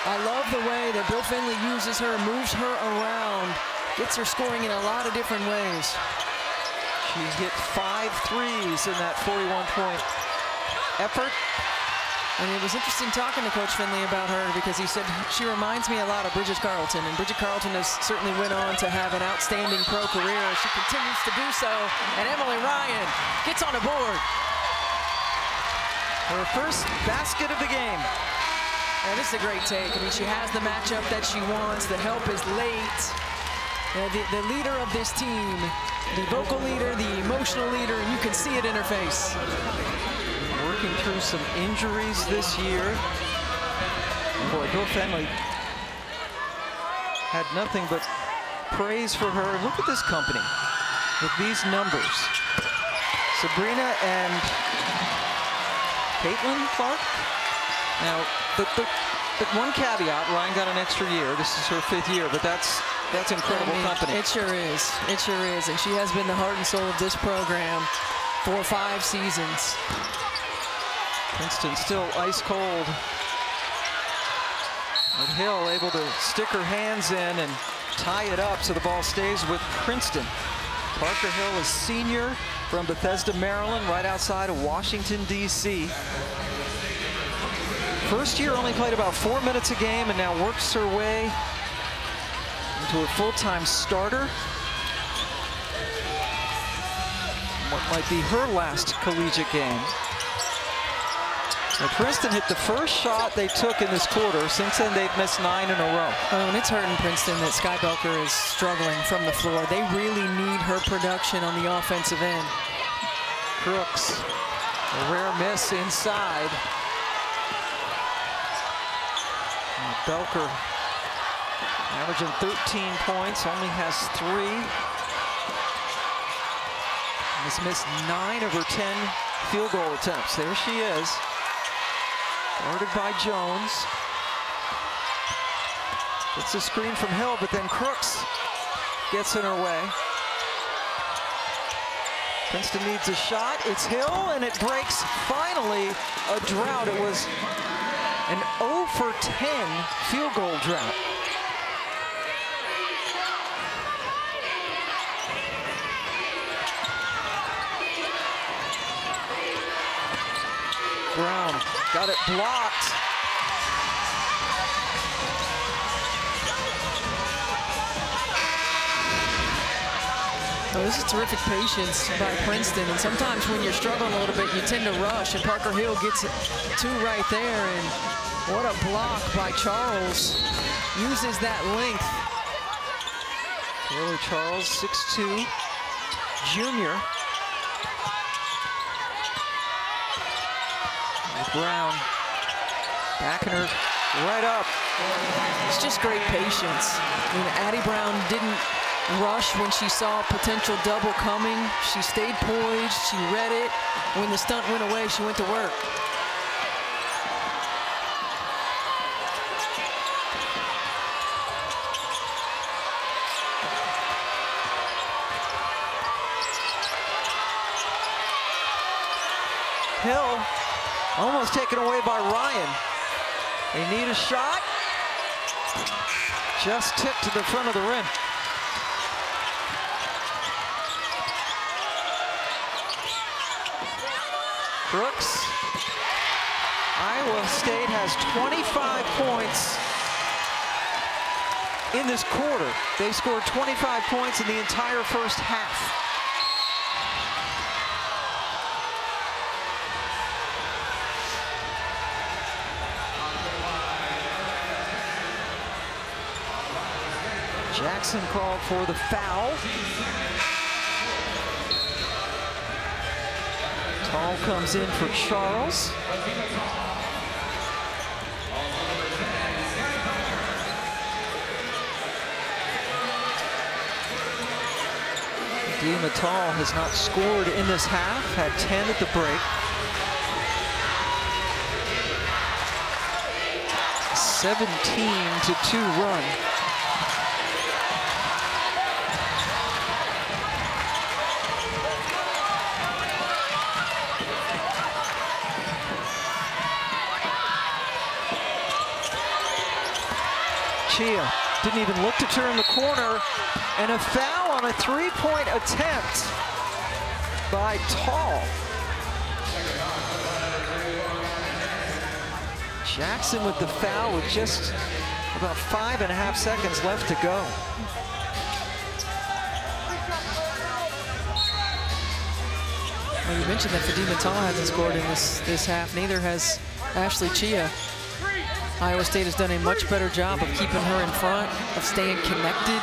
I love the way that Bill Finley uses her, moves her around, gets her scoring in a lot of different ways. She hit 5 threes in that 41-point effort. And it was interesting talking to Coach Finley about her because he said she reminds me a lot of Bridget Carlton, and Bridget Carlton has certainly went on to have an outstanding pro career. She continues to do so, and Emily Ryan gets on the board. Her first basket of the game. And this is a great take. I mean, she has the matchup that she wants. The help is late. The leader of this team, the vocal leader, the emotional leader, and you can see it in her face. Working through some injuries this year. Boy, Bill Finley had nothing but praise for her. Look at this company with these numbers. Sabrina and Caitlin Clark. Now, the one caveat, Ryan got an extra year. This is her 5th year, but that's incredible company. It sure is. It sure is. And she has been the heart and soul of this program for 5 seasons. Princeton still ice cold. And Hill able to stick her hands in and tie it up so the ball stays with Princeton. Parker Hill is senior from Bethesda, Maryland, right outside of Washington, D.C. First year only played about 4 minutes a game and now works her way into a full-time starter. What might be her last collegiate game. Now, Princeton hit the first shot they took in this quarter. Since then, they've missed 9 in a row. Oh, and it's hurting Princeton that Sky Belker is struggling from the floor. They really need her production on the offensive end. Crooks, a rare miss inside. And Belker averaging 13 points, only has 3. Has missed 9 of her 10 field goal attempts. There she is. Guarded by Jones. Gets a screen from Hill, but then Crooks gets in her way. Princeton needs a shot. It's Hill, and it breaks, finally, a drought. It was an 0 for 10 field goal drought. Brown got it blocked. Oh, this is terrific patience by Princeton, and sometimes when you're struggling a little bit, you tend to rush, and Parker Hill gets 2 right there, and what a block by Charles. Uses that length. Taylor Charles, 6'2", junior. Brown backing her right up. It's just great patience. I mean, Addie Brown didn't rush when she saw potential double coming. She stayed poised, she read it. When the stunt went away, she went to work. Hill almost taken away by Ryan. They need a shot. Just tipped to the front of the rim. Brooks. Iowa State has 25 points in this quarter. They scored 25 points in the entire first half. Jackson called for the foul. Tall comes in for Charles. Dee Mattal has not scored in this half, had 10 at the break. 17-2 run. Chia didn't even look to turn the corner, and a foul on a 3-point attempt by Tall. Jackson with the foul with just about 5.5 seconds left to go. Well, you mentioned that Fadima Tall hasn't scored in this half. Neither has Ashley Chia. Iowa State has done a much better job of keeping her in front, of staying connected.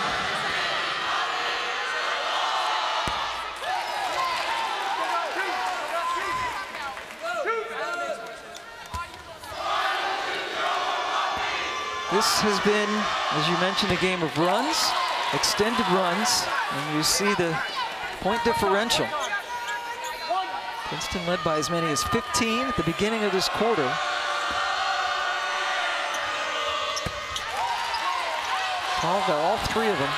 This has been, as you mentioned, a game of runs, extended runs, and you see the point differential. Princeton led by as many as 15 at the beginning of this quarter. Paul got all 3 of them.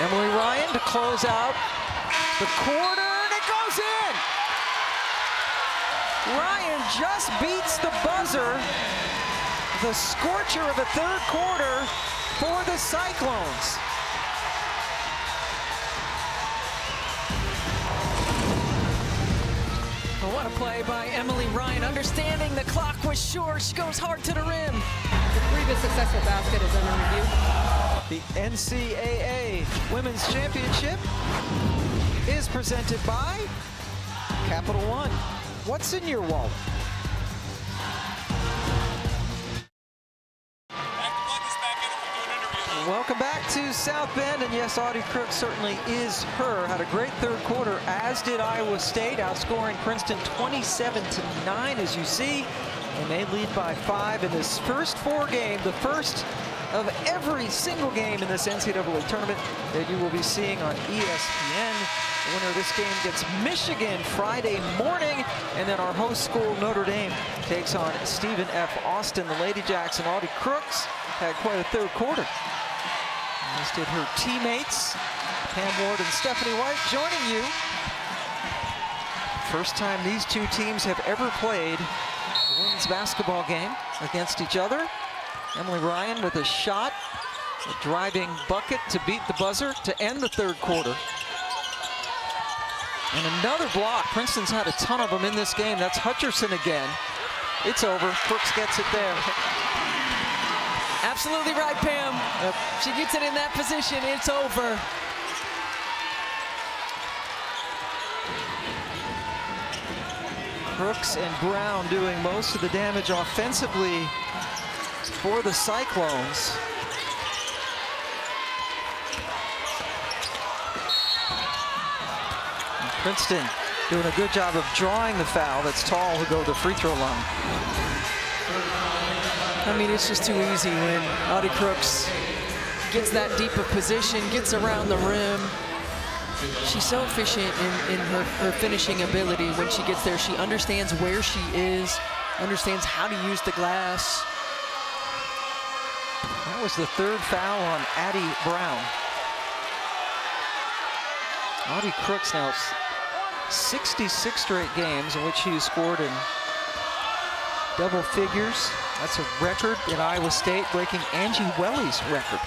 Emily Ryan to close out the quarter, and it goes in! Ryan just beats the buzzer. The scorcher of a third quarter for the Cyclones. Well, what a play by Emily Ryan. Understanding the clock was short, she goes hard to the rim. The previous successful basket is under review. The NCAA Women's Championship is presented by Capital One. What's in your wallet? Welcome back to South Bend, and yes, Audie Crook certainly is her. Had a great third quarter, as did Iowa State, outscoring Princeton 27-9, as you see. And they lead by 5 in this first 4 game, the first of every single game in this NCAA tournament that you will be seeing on ESPN. The winner of this game gets Michigan Friday morning, and then our host school, Notre Dame, takes on Stephen F. Austin. The Lady Jacks and Audie Crooks had quite a third quarter. As did her teammates, Pam Ward and Stephanie White, joining you. First time these two teams have ever played a women's basketball game against each other. Emily Ryan with a shot, a driving bucket to beat the buzzer to end the third quarter. And another block. Princeton's had a ton of them in this game. That's Hutcherson again. It's over. Crooks gets it there. Absolutely right, Pam. Yep. She gets it in that position, it's over. Crooks and Brown doing most of the damage offensively for the Cyclones. And Princeton doing a good job of drawing the foul. That's Tall who go to the free throw line. I mean, it's just too easy when Audie Crooks gets that deep of position, gets around the rim. She's so efficient in her finishing ability when she gets there. She understands where she is, understands how to use the glass. That was the third foul on Addie Brown. Audie Crooks now 66 straight games in which she has scored in double figures. That's a record in Iowa State, breaking Angie Welly's record.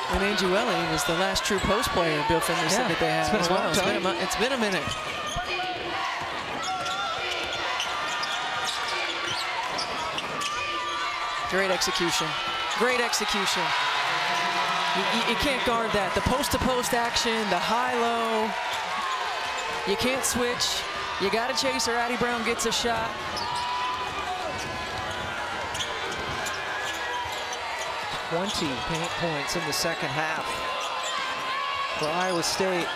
And Angie Welly was the last true post player Bill Finley said that they had. It's been a long time. It's been a minute. Great execution. Great execution. You can't guard that. The post-to-post action, the high-low. You can't switch. You got to chase her. Addie Brown gets a shot. "20 paint points in the second half for Iowa State.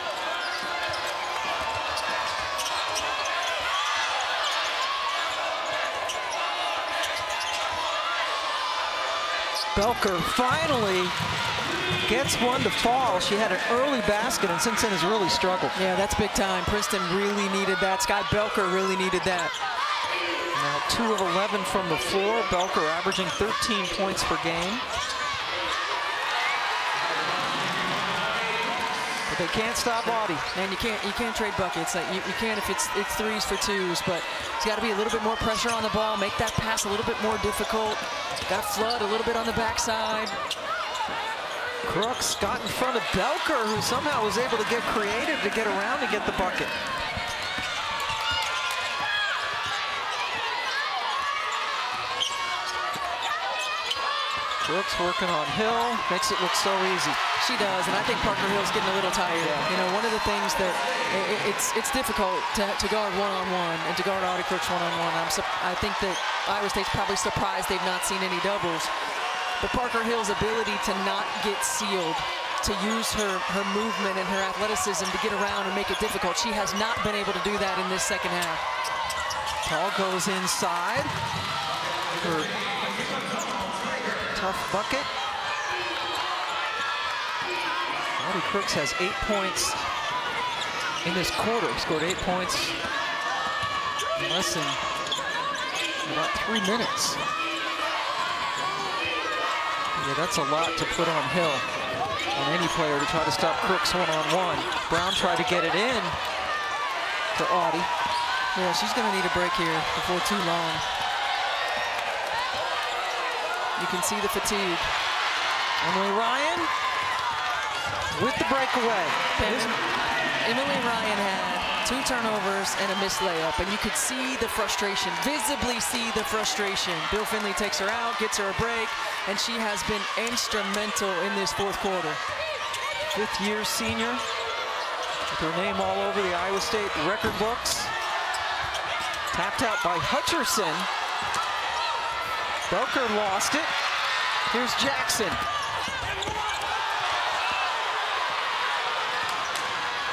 Belker finally gets one to fall. She had an early basket and since then has really struggled. Yeah, that's big time. Princeton really needed that. Sky Belker really needed that. Now 2 of 11 from the floor. Belker averaging 13 points per game. But they can't stop Audie. Man, you can't trade buckets. Like you can if it's threes for twos, but it's got to be a little bit more pressure on the ball. Make that pass a little bit more difficult. Got to flood a little bit on the backside. Crooks got in front of Belker, who somehow was able to get creative to get around and get the bucket. Brooks working on Hill, makes it look so easy. She does, and I think Parker Hill's getting a little tired. Yeah. You know, one of the things that it's difficult to guard one-on-one and to guard Audie Crooks one-on-one. I think that Iowa State's probably surprised they've not seen any doubles. But Parker Hill's ability to not get sealed, to use her movement and her athleticism to get around and make it difficult, she has not been able to do that in this second half. Paul goes inside. Her tough bucket. Audie Crooks has 8 points in this quarter. Scored 8 points in less than about 3 minutes. Yeah, that's a lot to put on Hill, on any player, to try to stop Crooks one-on-one. Brown tried to get it in to Audie. Yeah, she's going to need a break here before too long. You can see the fatigue. Emily Ryan with the breakaway. Emily Ryan had 2 turnovers and a missed layup, and you could see the frustration, visibly see the frustration. Bill Finley takes her out, gets her a break, and she has been instrumental in this fourth quarter. Fifth-year senior with her name all over the Iowa State record books. Tapped out by Hutcherson. Belker lost it. Here's Jackson.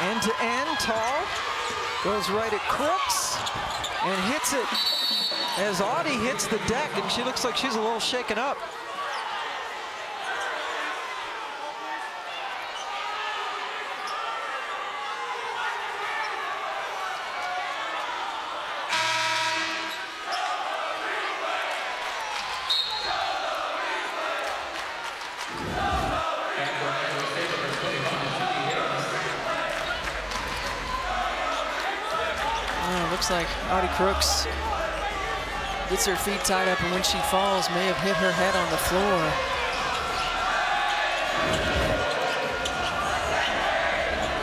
End to end, tall. Goes right at Crooks and hits it as Audie hits the deck, and she looks like she's a little shaken up. Looks like Audie Crooks gets her feet tied up, and when she falls, may have hit her head on the floor.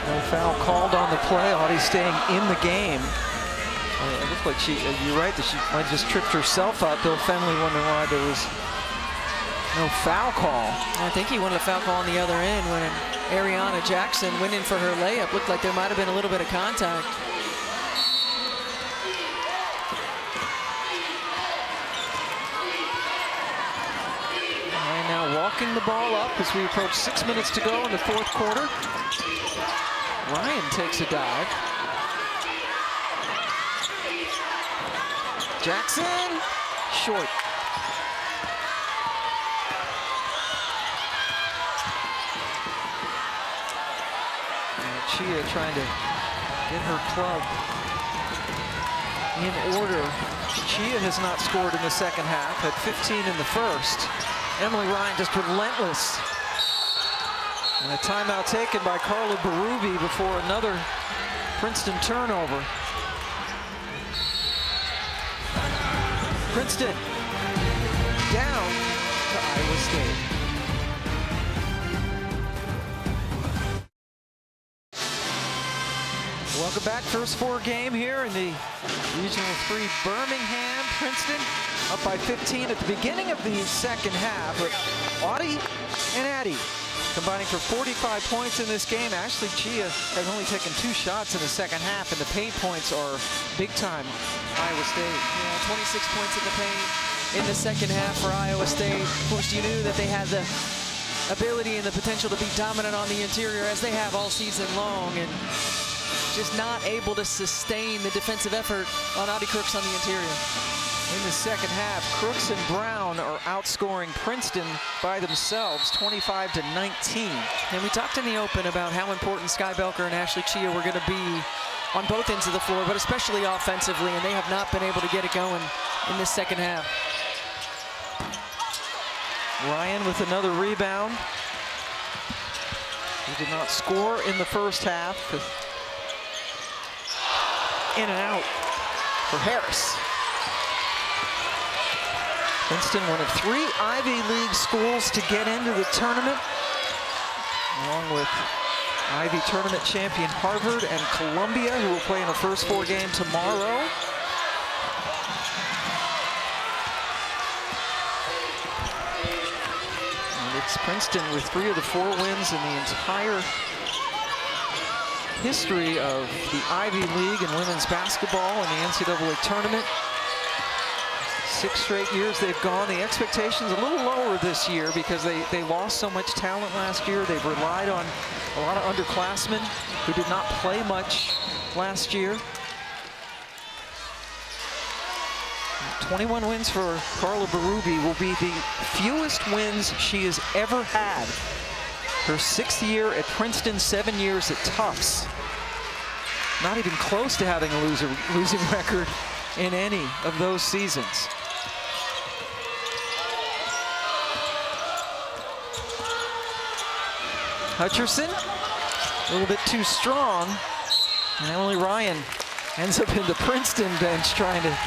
No foul called on the play. Audie staying in the game. It looked like you're right, that she might have just tripped herself up. Bill Finley wondering why there was no foul call. I think he wanted a foul call on the other end when Ariana Jackson went in for her layup. Looked like there might have been a little bit of contact. Walking the ball up as we approach 6 minutes to go in the fourth quarter. Ryan takes a dive. Jackson, short. And Chia trying to get her club in order. Chia has not scored in the second half, had 15 in the first. Emily Ryan just relentless. And a timeout taken by Carla Berube before another Princeton turnover. Princeton down to Iowa State. Welcome back. First 4 game here in the Regional 3 Birmingham. Princeton up by 15 at the beginning of the second half. But Audie and Addie combining for 45 points in this game. Ashley Chia has only taken 2 shots in the second half, and the paint points are big time Iowa State. Yeah, 26 points in the paint in the second half for Iowa State. Of course, you knew that they had the ability and the potential to be dominant on the interior, as they have all season long, and just not able to sustain the defensive effort on Audie Crooks on the interior. In the second half, Crooks and Brown are outscoring Princeton by themselves, 25-19. And we talked in the open about how important Sky Belker and Ashley Chia were going to be on both ends of the floor, but especially offensively, and they have not been able to get it going in this second half. Ryan with another rebound. He did not score in the first half. In and out for Harris. Princeton, one of 3 Ivy League schools to get into the tournament, along with Ivy tournament champion Harvard and Columbia, who will play in the first 4 game tomorrow. It's Princeton with 3 of the 4 wins in the entire history of the Ivy League and women's basketball in the NCAA tournament. 6 straight years they've gone. The expectations a little lower this year because they lost so much talent last year. They've relied on a lot of underclassmen who did not play much last year. 21 wins for Carla Berube will be the fewest wins she has ever had. Her 6th year at Princeton, 7 years at Tufts. Not even close to having a losing record in any of those seasons. Hutcherson, a little bit too strong. And Emily Ryan ends up in the Princeton bench trying to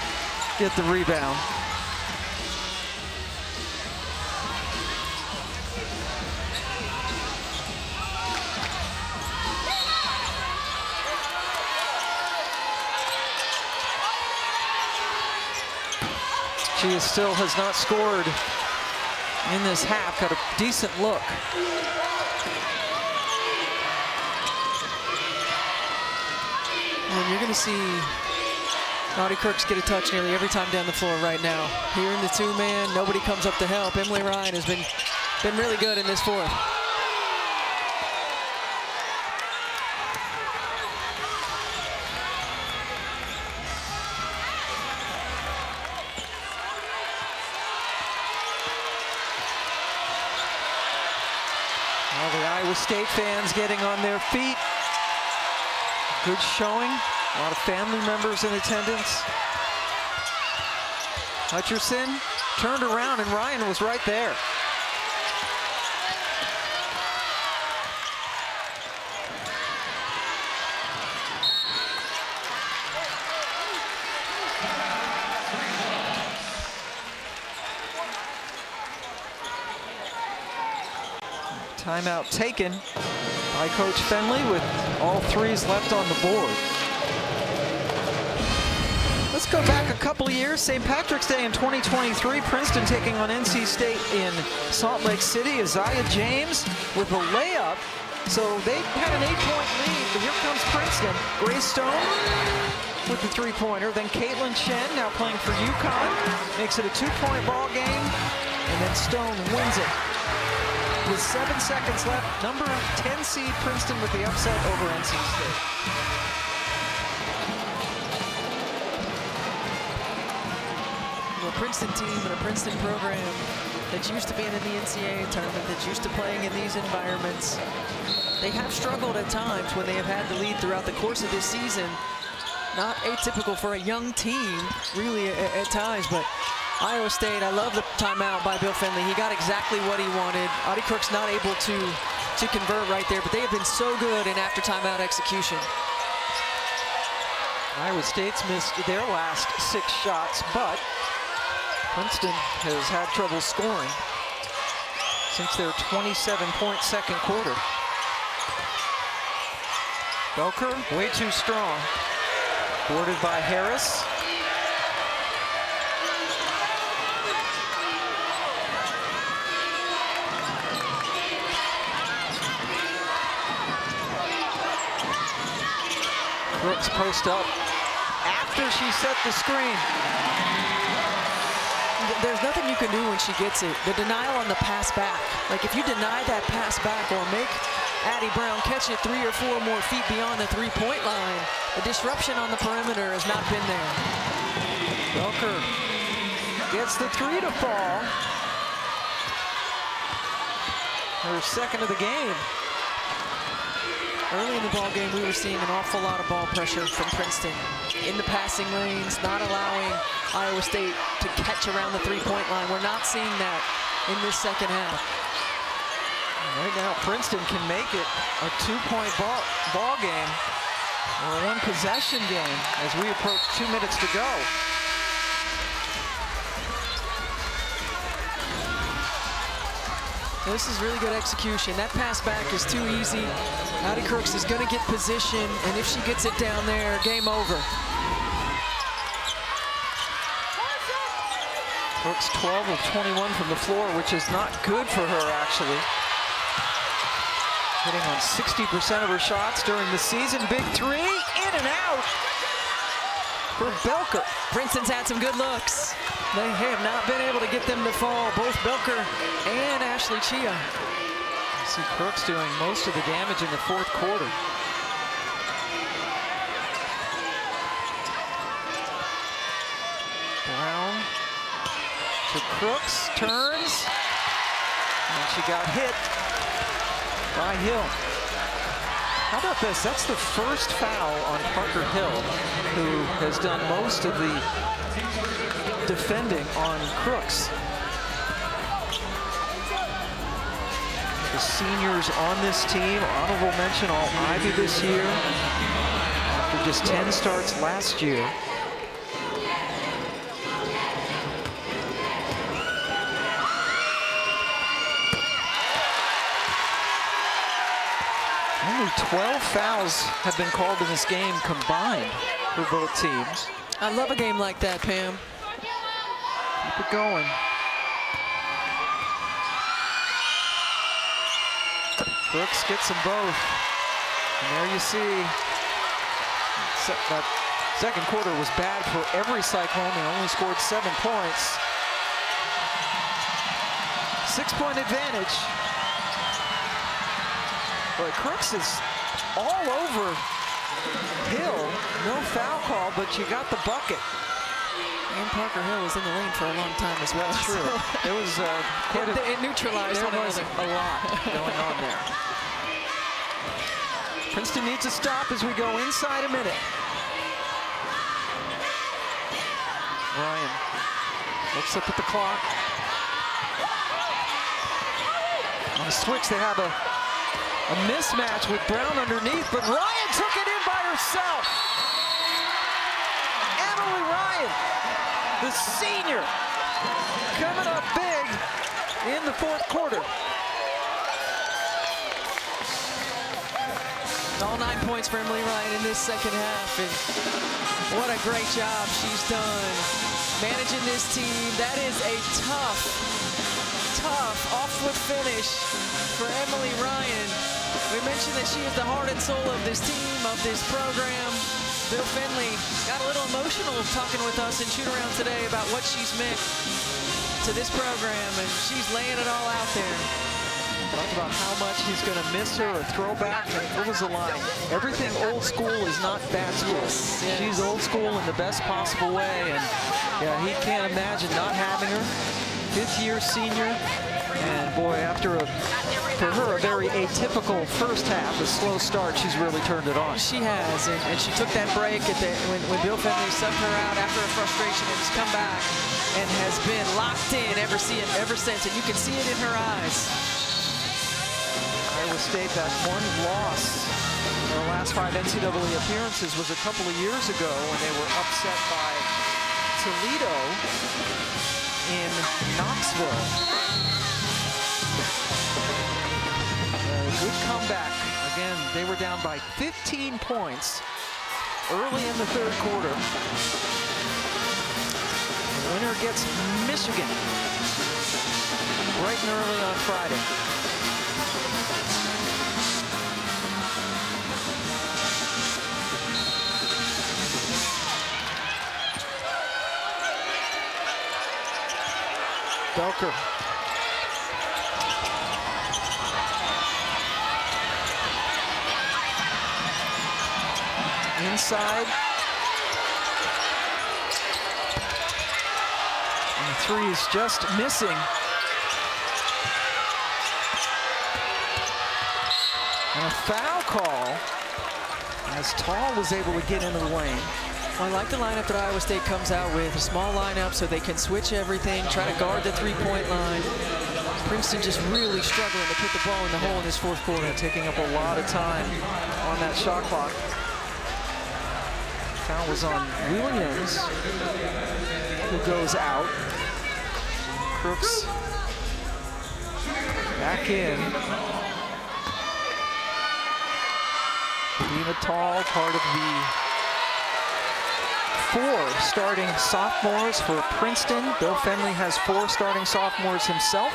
get the rebound. She still has not scored in this half. Got a decent look. And you're going to see Audie Crooks get a touch nearly every time down the floor right now. Here in the 2-man, nobody comes up to help. Emily Ryan has been really good in this 4th. All the Iowa State fans getting on their feet. Good showing. A lot of family members in attendance. Hutcherson turned around and Ryan was right there. Timeout taken by Coach Fenley with all 3s left on the board. Let's go back a couple of years. St. Patrick's Day in 2023. Princeton taking on NC State in Salt Lake City. Isaiah James with a layup. So they had an 8-point lead, but here comes Princeton. Grace Stone with the 3-pointer. Then Caitlin Chen, now playing for UConn, makes it a 2-point ball game. And then Stone wins it. With 7 seconds left, number 10 seed Princeton with the upset over NC State. A Princeton team and a Princeton program that's used to being in the NCAA tournament, that's used to playing in these environments. They have struggled at times when they have had the lead throughout the course of this season. Not atypical for a young team, really, at times, but Iowa State, I love the timeout by Bill Fenley. He got exactly what he wanted. Audie Crooks not able to convert right there, but they have been so good in after timeout execution. Iowa State's missed their last 6 shots, but Princeton has had trouble scoring since their 27-point second quarter. Belker, way too strong. Boarded by Harris. Brooks post up after she set the screen. There's nothing you can do when she gets it. The denial on the pass back. Like if you deny that pass back or make Addie Brown catch it 3 or 4 more feet beyond the 3-point line, the disruption on the perimeter has not been there. Belker gets the 3 to fall. Her second of the game. Early in the ball game, we were seeing an awful lot of ball pressure from Princeton in the passing lanes, not allowing Iowa State to catch around the 3-point line. We're not seeing that in this second half. Right now, Princeton can make it a 2-point ball game or a 1-possession game as we approach 2 minutes to go. This is really good execution. That pass back is too easy. Audie Crooks is going to get position, and if she gets it down there, game over. Brooks 12 of 21 from the floor, which is not good for her, actually. Hitting on 60% of her shots during the season. Big three, in and out for Belker. Princeton's had some good looks. They have not been able to get them to fall, both Belker and Ashley Chia. You see Crooks doing most of the damage in the fourth quarter. Brown to Crooks, turns, and she got hit by Hill. How about this? That's the first foul on Parker Hill, who has done most of the defending on Crooks. The seniors on this team, honorable mention, all Ivy this year, after just 10 starts last year. Only 12 fouls have been called in this game combined for both teams. I love a game like that, Pam. Keep it going. Brooks gets them both. And there you see, that second quarter was bad for every Cyclone. They only scored 7 points. 6-point advantage. Boy, Crooks is all over Hill. No foul call, but you got the bucket. And Parker Hill was in the lane for a long time as well. True. It was it neutralized there one was another. a lot going on there. Princeton needs a stop as we go inside a minute. Ryan looks up at the clock. On the switch, they have a mismatch with Brown underneath, but Ryan took it in by herself. Emily Ryan, the senior, coming up big in the fourth quarter. All 9 points for Emily Ryan in this second half, and what a great job she's done managing this team. That is a tough off-foot finish for Emily Ryan. We mentioned that she is the heart and soul of this team, of this program. Bill Finley got a little emotional talking with us in shoot-around today about what she's meant to this program, and she's laying it all out there. Talked about how much he's going to miss her, a throwback, and what was the line? Everything old school is not bad school. Yes. She's old school in the best possible way, and yeah, he can't imagine not having her. Fifth-year senior, and boy, after for her, a very atypical first half, a slow start, she's really turned it on. She has, and she took that break at when Bill Finley subbed her out after a frustration and has come back and has been locked in ever since, and you can see it in her eyes. Iowa State, that one loss in their last 5 NCAA appearances was a couple of years ago when they were upset by Toledo in Knoxville. Good comeback. Again, they were down by 15 points early in the third quarter. The winner gets Michigan bright and early on Friday. Belker. Inside. And the three is just missing. And a foul call as Tall was able to get into the lane. Well, I like the lineup that Iowa State comes out with, a small lineup so they can switch everything, try to guard the three-point line. Princeton just really struggling to put the ball in the hole in this fourth quarter. Taking up a lot of time on that shot clock. Foul was on Williams, who goes out. Crooks back in. Kadima Tall, part of the 4 starting sophomores for Princeton. Bill Fenley has 4 starting sophomores himself.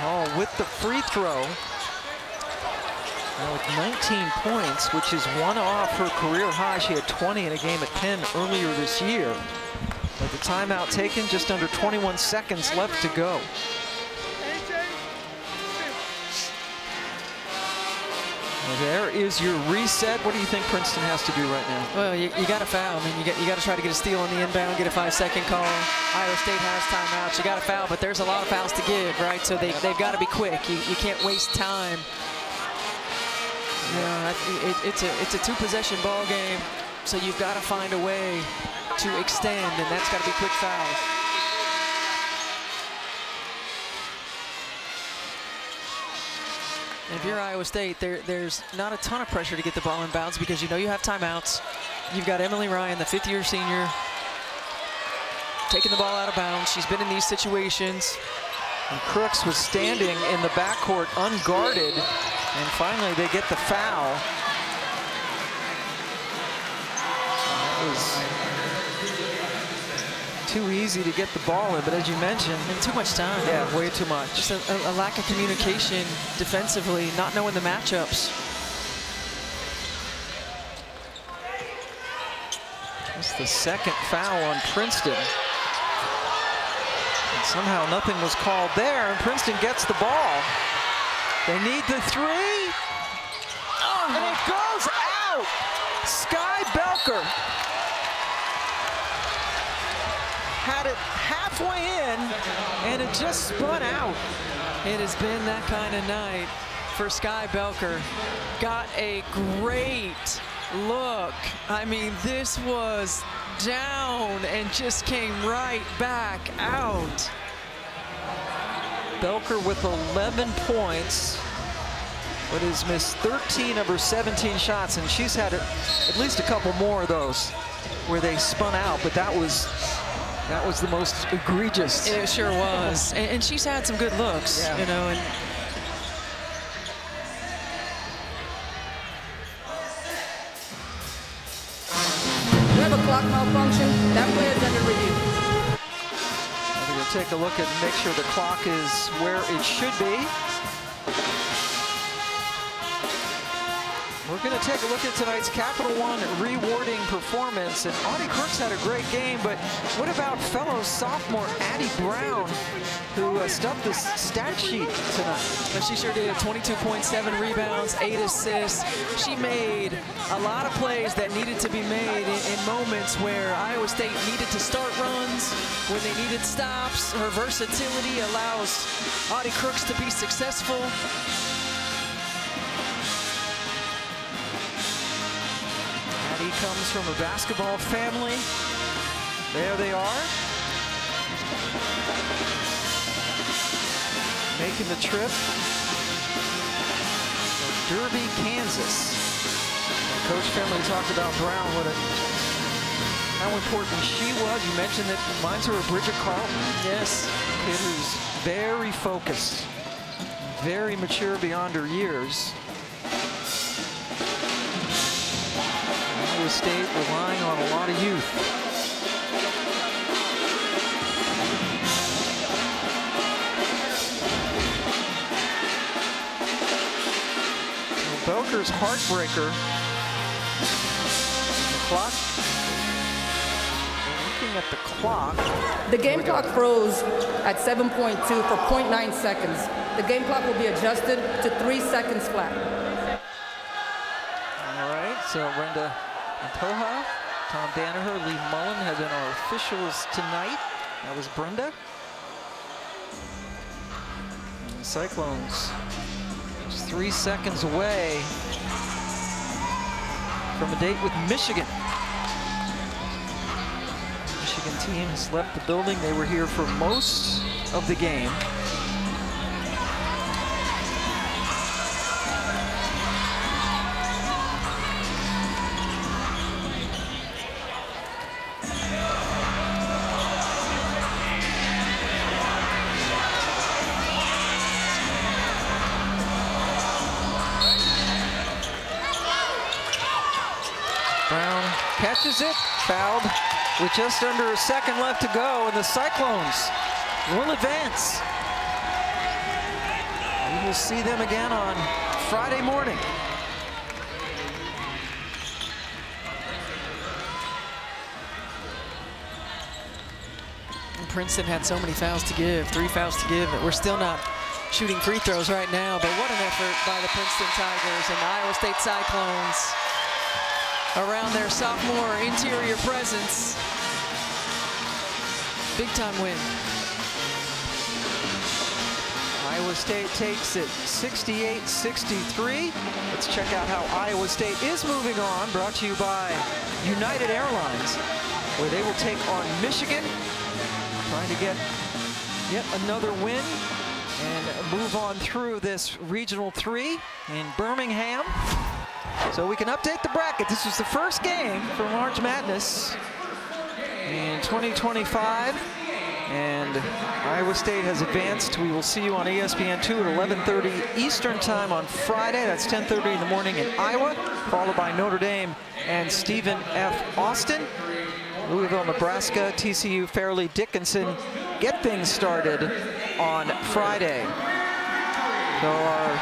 Oh, with the free throw. Now with 19 points, which is 1 off her career high. She had 20 in a game at Penn earlier this year. But the timeout taken, just under 21 seconds left to go. Well, there is your reset. What do you think Princeton has to do right now? Well, you got to foul. I mean, you got to try to get a steal on the inbound, get a 5-second call. Iowa State has timeouts. You got to foul, but there's a lot of fouls to give, right? So they've got to be quick. You can't waste time. Yeah, it's a 2-possession ball game, so you've got to find a way to extend, and that's got to be quick fouls. And if you're Iowa State, there's not a ton of pressure to get the ball in bounds because you know you have timeouts. You've got Emily Ryan, the 5th-year senior, taking the ball out of bounds. She's been in these situations. And Crooks was standing in the backcourt unguarded, and finally they get the foul. That was too easy to get the ball in, but as you mentioned, and too much time. Yeah, way too much. Just a lack of communication defensively, not knowing the matchups. That's the 2nd foul on Princeton. And somehow nothing was called there, and Princeton gets the ball. They need the 3. Oh, and it goes out! Sky Belker had it halfway in, and it just spun out. It has been that kind of night for Sky Belker. Got a great look. I mean, this was down and just came right back out. Belker with 11 points, but has missed 13 of her 17 shots, and she's had at least a couple more of those where they spun out, but that was the most egregious. It sure was. And she's had some good looks, yeah. You know. And We have a clock malfunction. That player is under review. We're going to take a look and make sure the clock is where it should be. We're going to take a look at tonight's Capital One rewarding performance. And Audie Crooks had a great game, but what about fellow sophomore Addie Brown, who stuffed the stat sheet tonight? she sure did. 22.7 rebounds, 8 assists. She made a lot of plays that needed to be made in moments where Iowa State needed to start runs, when they needed stops. Her versatility allows Audie Crooks to be successful. He comes from a basketball family. There they are. Making the trip. Derby, Kansas. Coach Fenley talked about Brown, how important she was. You mentioned that reminds her of Bridget Carlton. Yes. Kid who's very focused, very mature beyond her years. Iowa State relying on a lot of youth. Well, Belker's heartbreaker. The clock. We're looking at the clock. The game clock froze at 7.2 for 0.9 seconds. The game clock will be adjusted to 3 seconds flat. All right, so Brenda Antoja, Tom Danaher, Lee Mullen have been our officials tonight. That was Brenda. And the Cyclones just 3 seconds away from a date with Michigan. The Michigan team has left the building. They were here for most of the game. catches it, fouled with just under a second left to go, and the Cyclones will advance. We will see them again on Friday morning. And Princeton had so many fouls to give, 3 fouls to give, that we're still not shooting free throws right now, but what an effort by the Princeton Tigers and the Iowa State Cyclones around their sophomore interior presence. Big time win. Iowa State takes it 68-63. Let's check out how Iowa State is moving on, brought to you by United Airlines, where they will take on Michigan, trying to get yet another win and move on through this Regional 3 in Birmingham. So we can update the bracket. This was the first game for March Madness in 2025. And Iowa State has advanced. We will see you on ESPN 2 at 11:30 Eastern time on Friday. That's 10:30 in the morning in Iowa, followed by Notre Dame and Stephen F. Austin. Louisville, Nebraska, TCU, Fairleigh Dickinson get things started on Friday. So our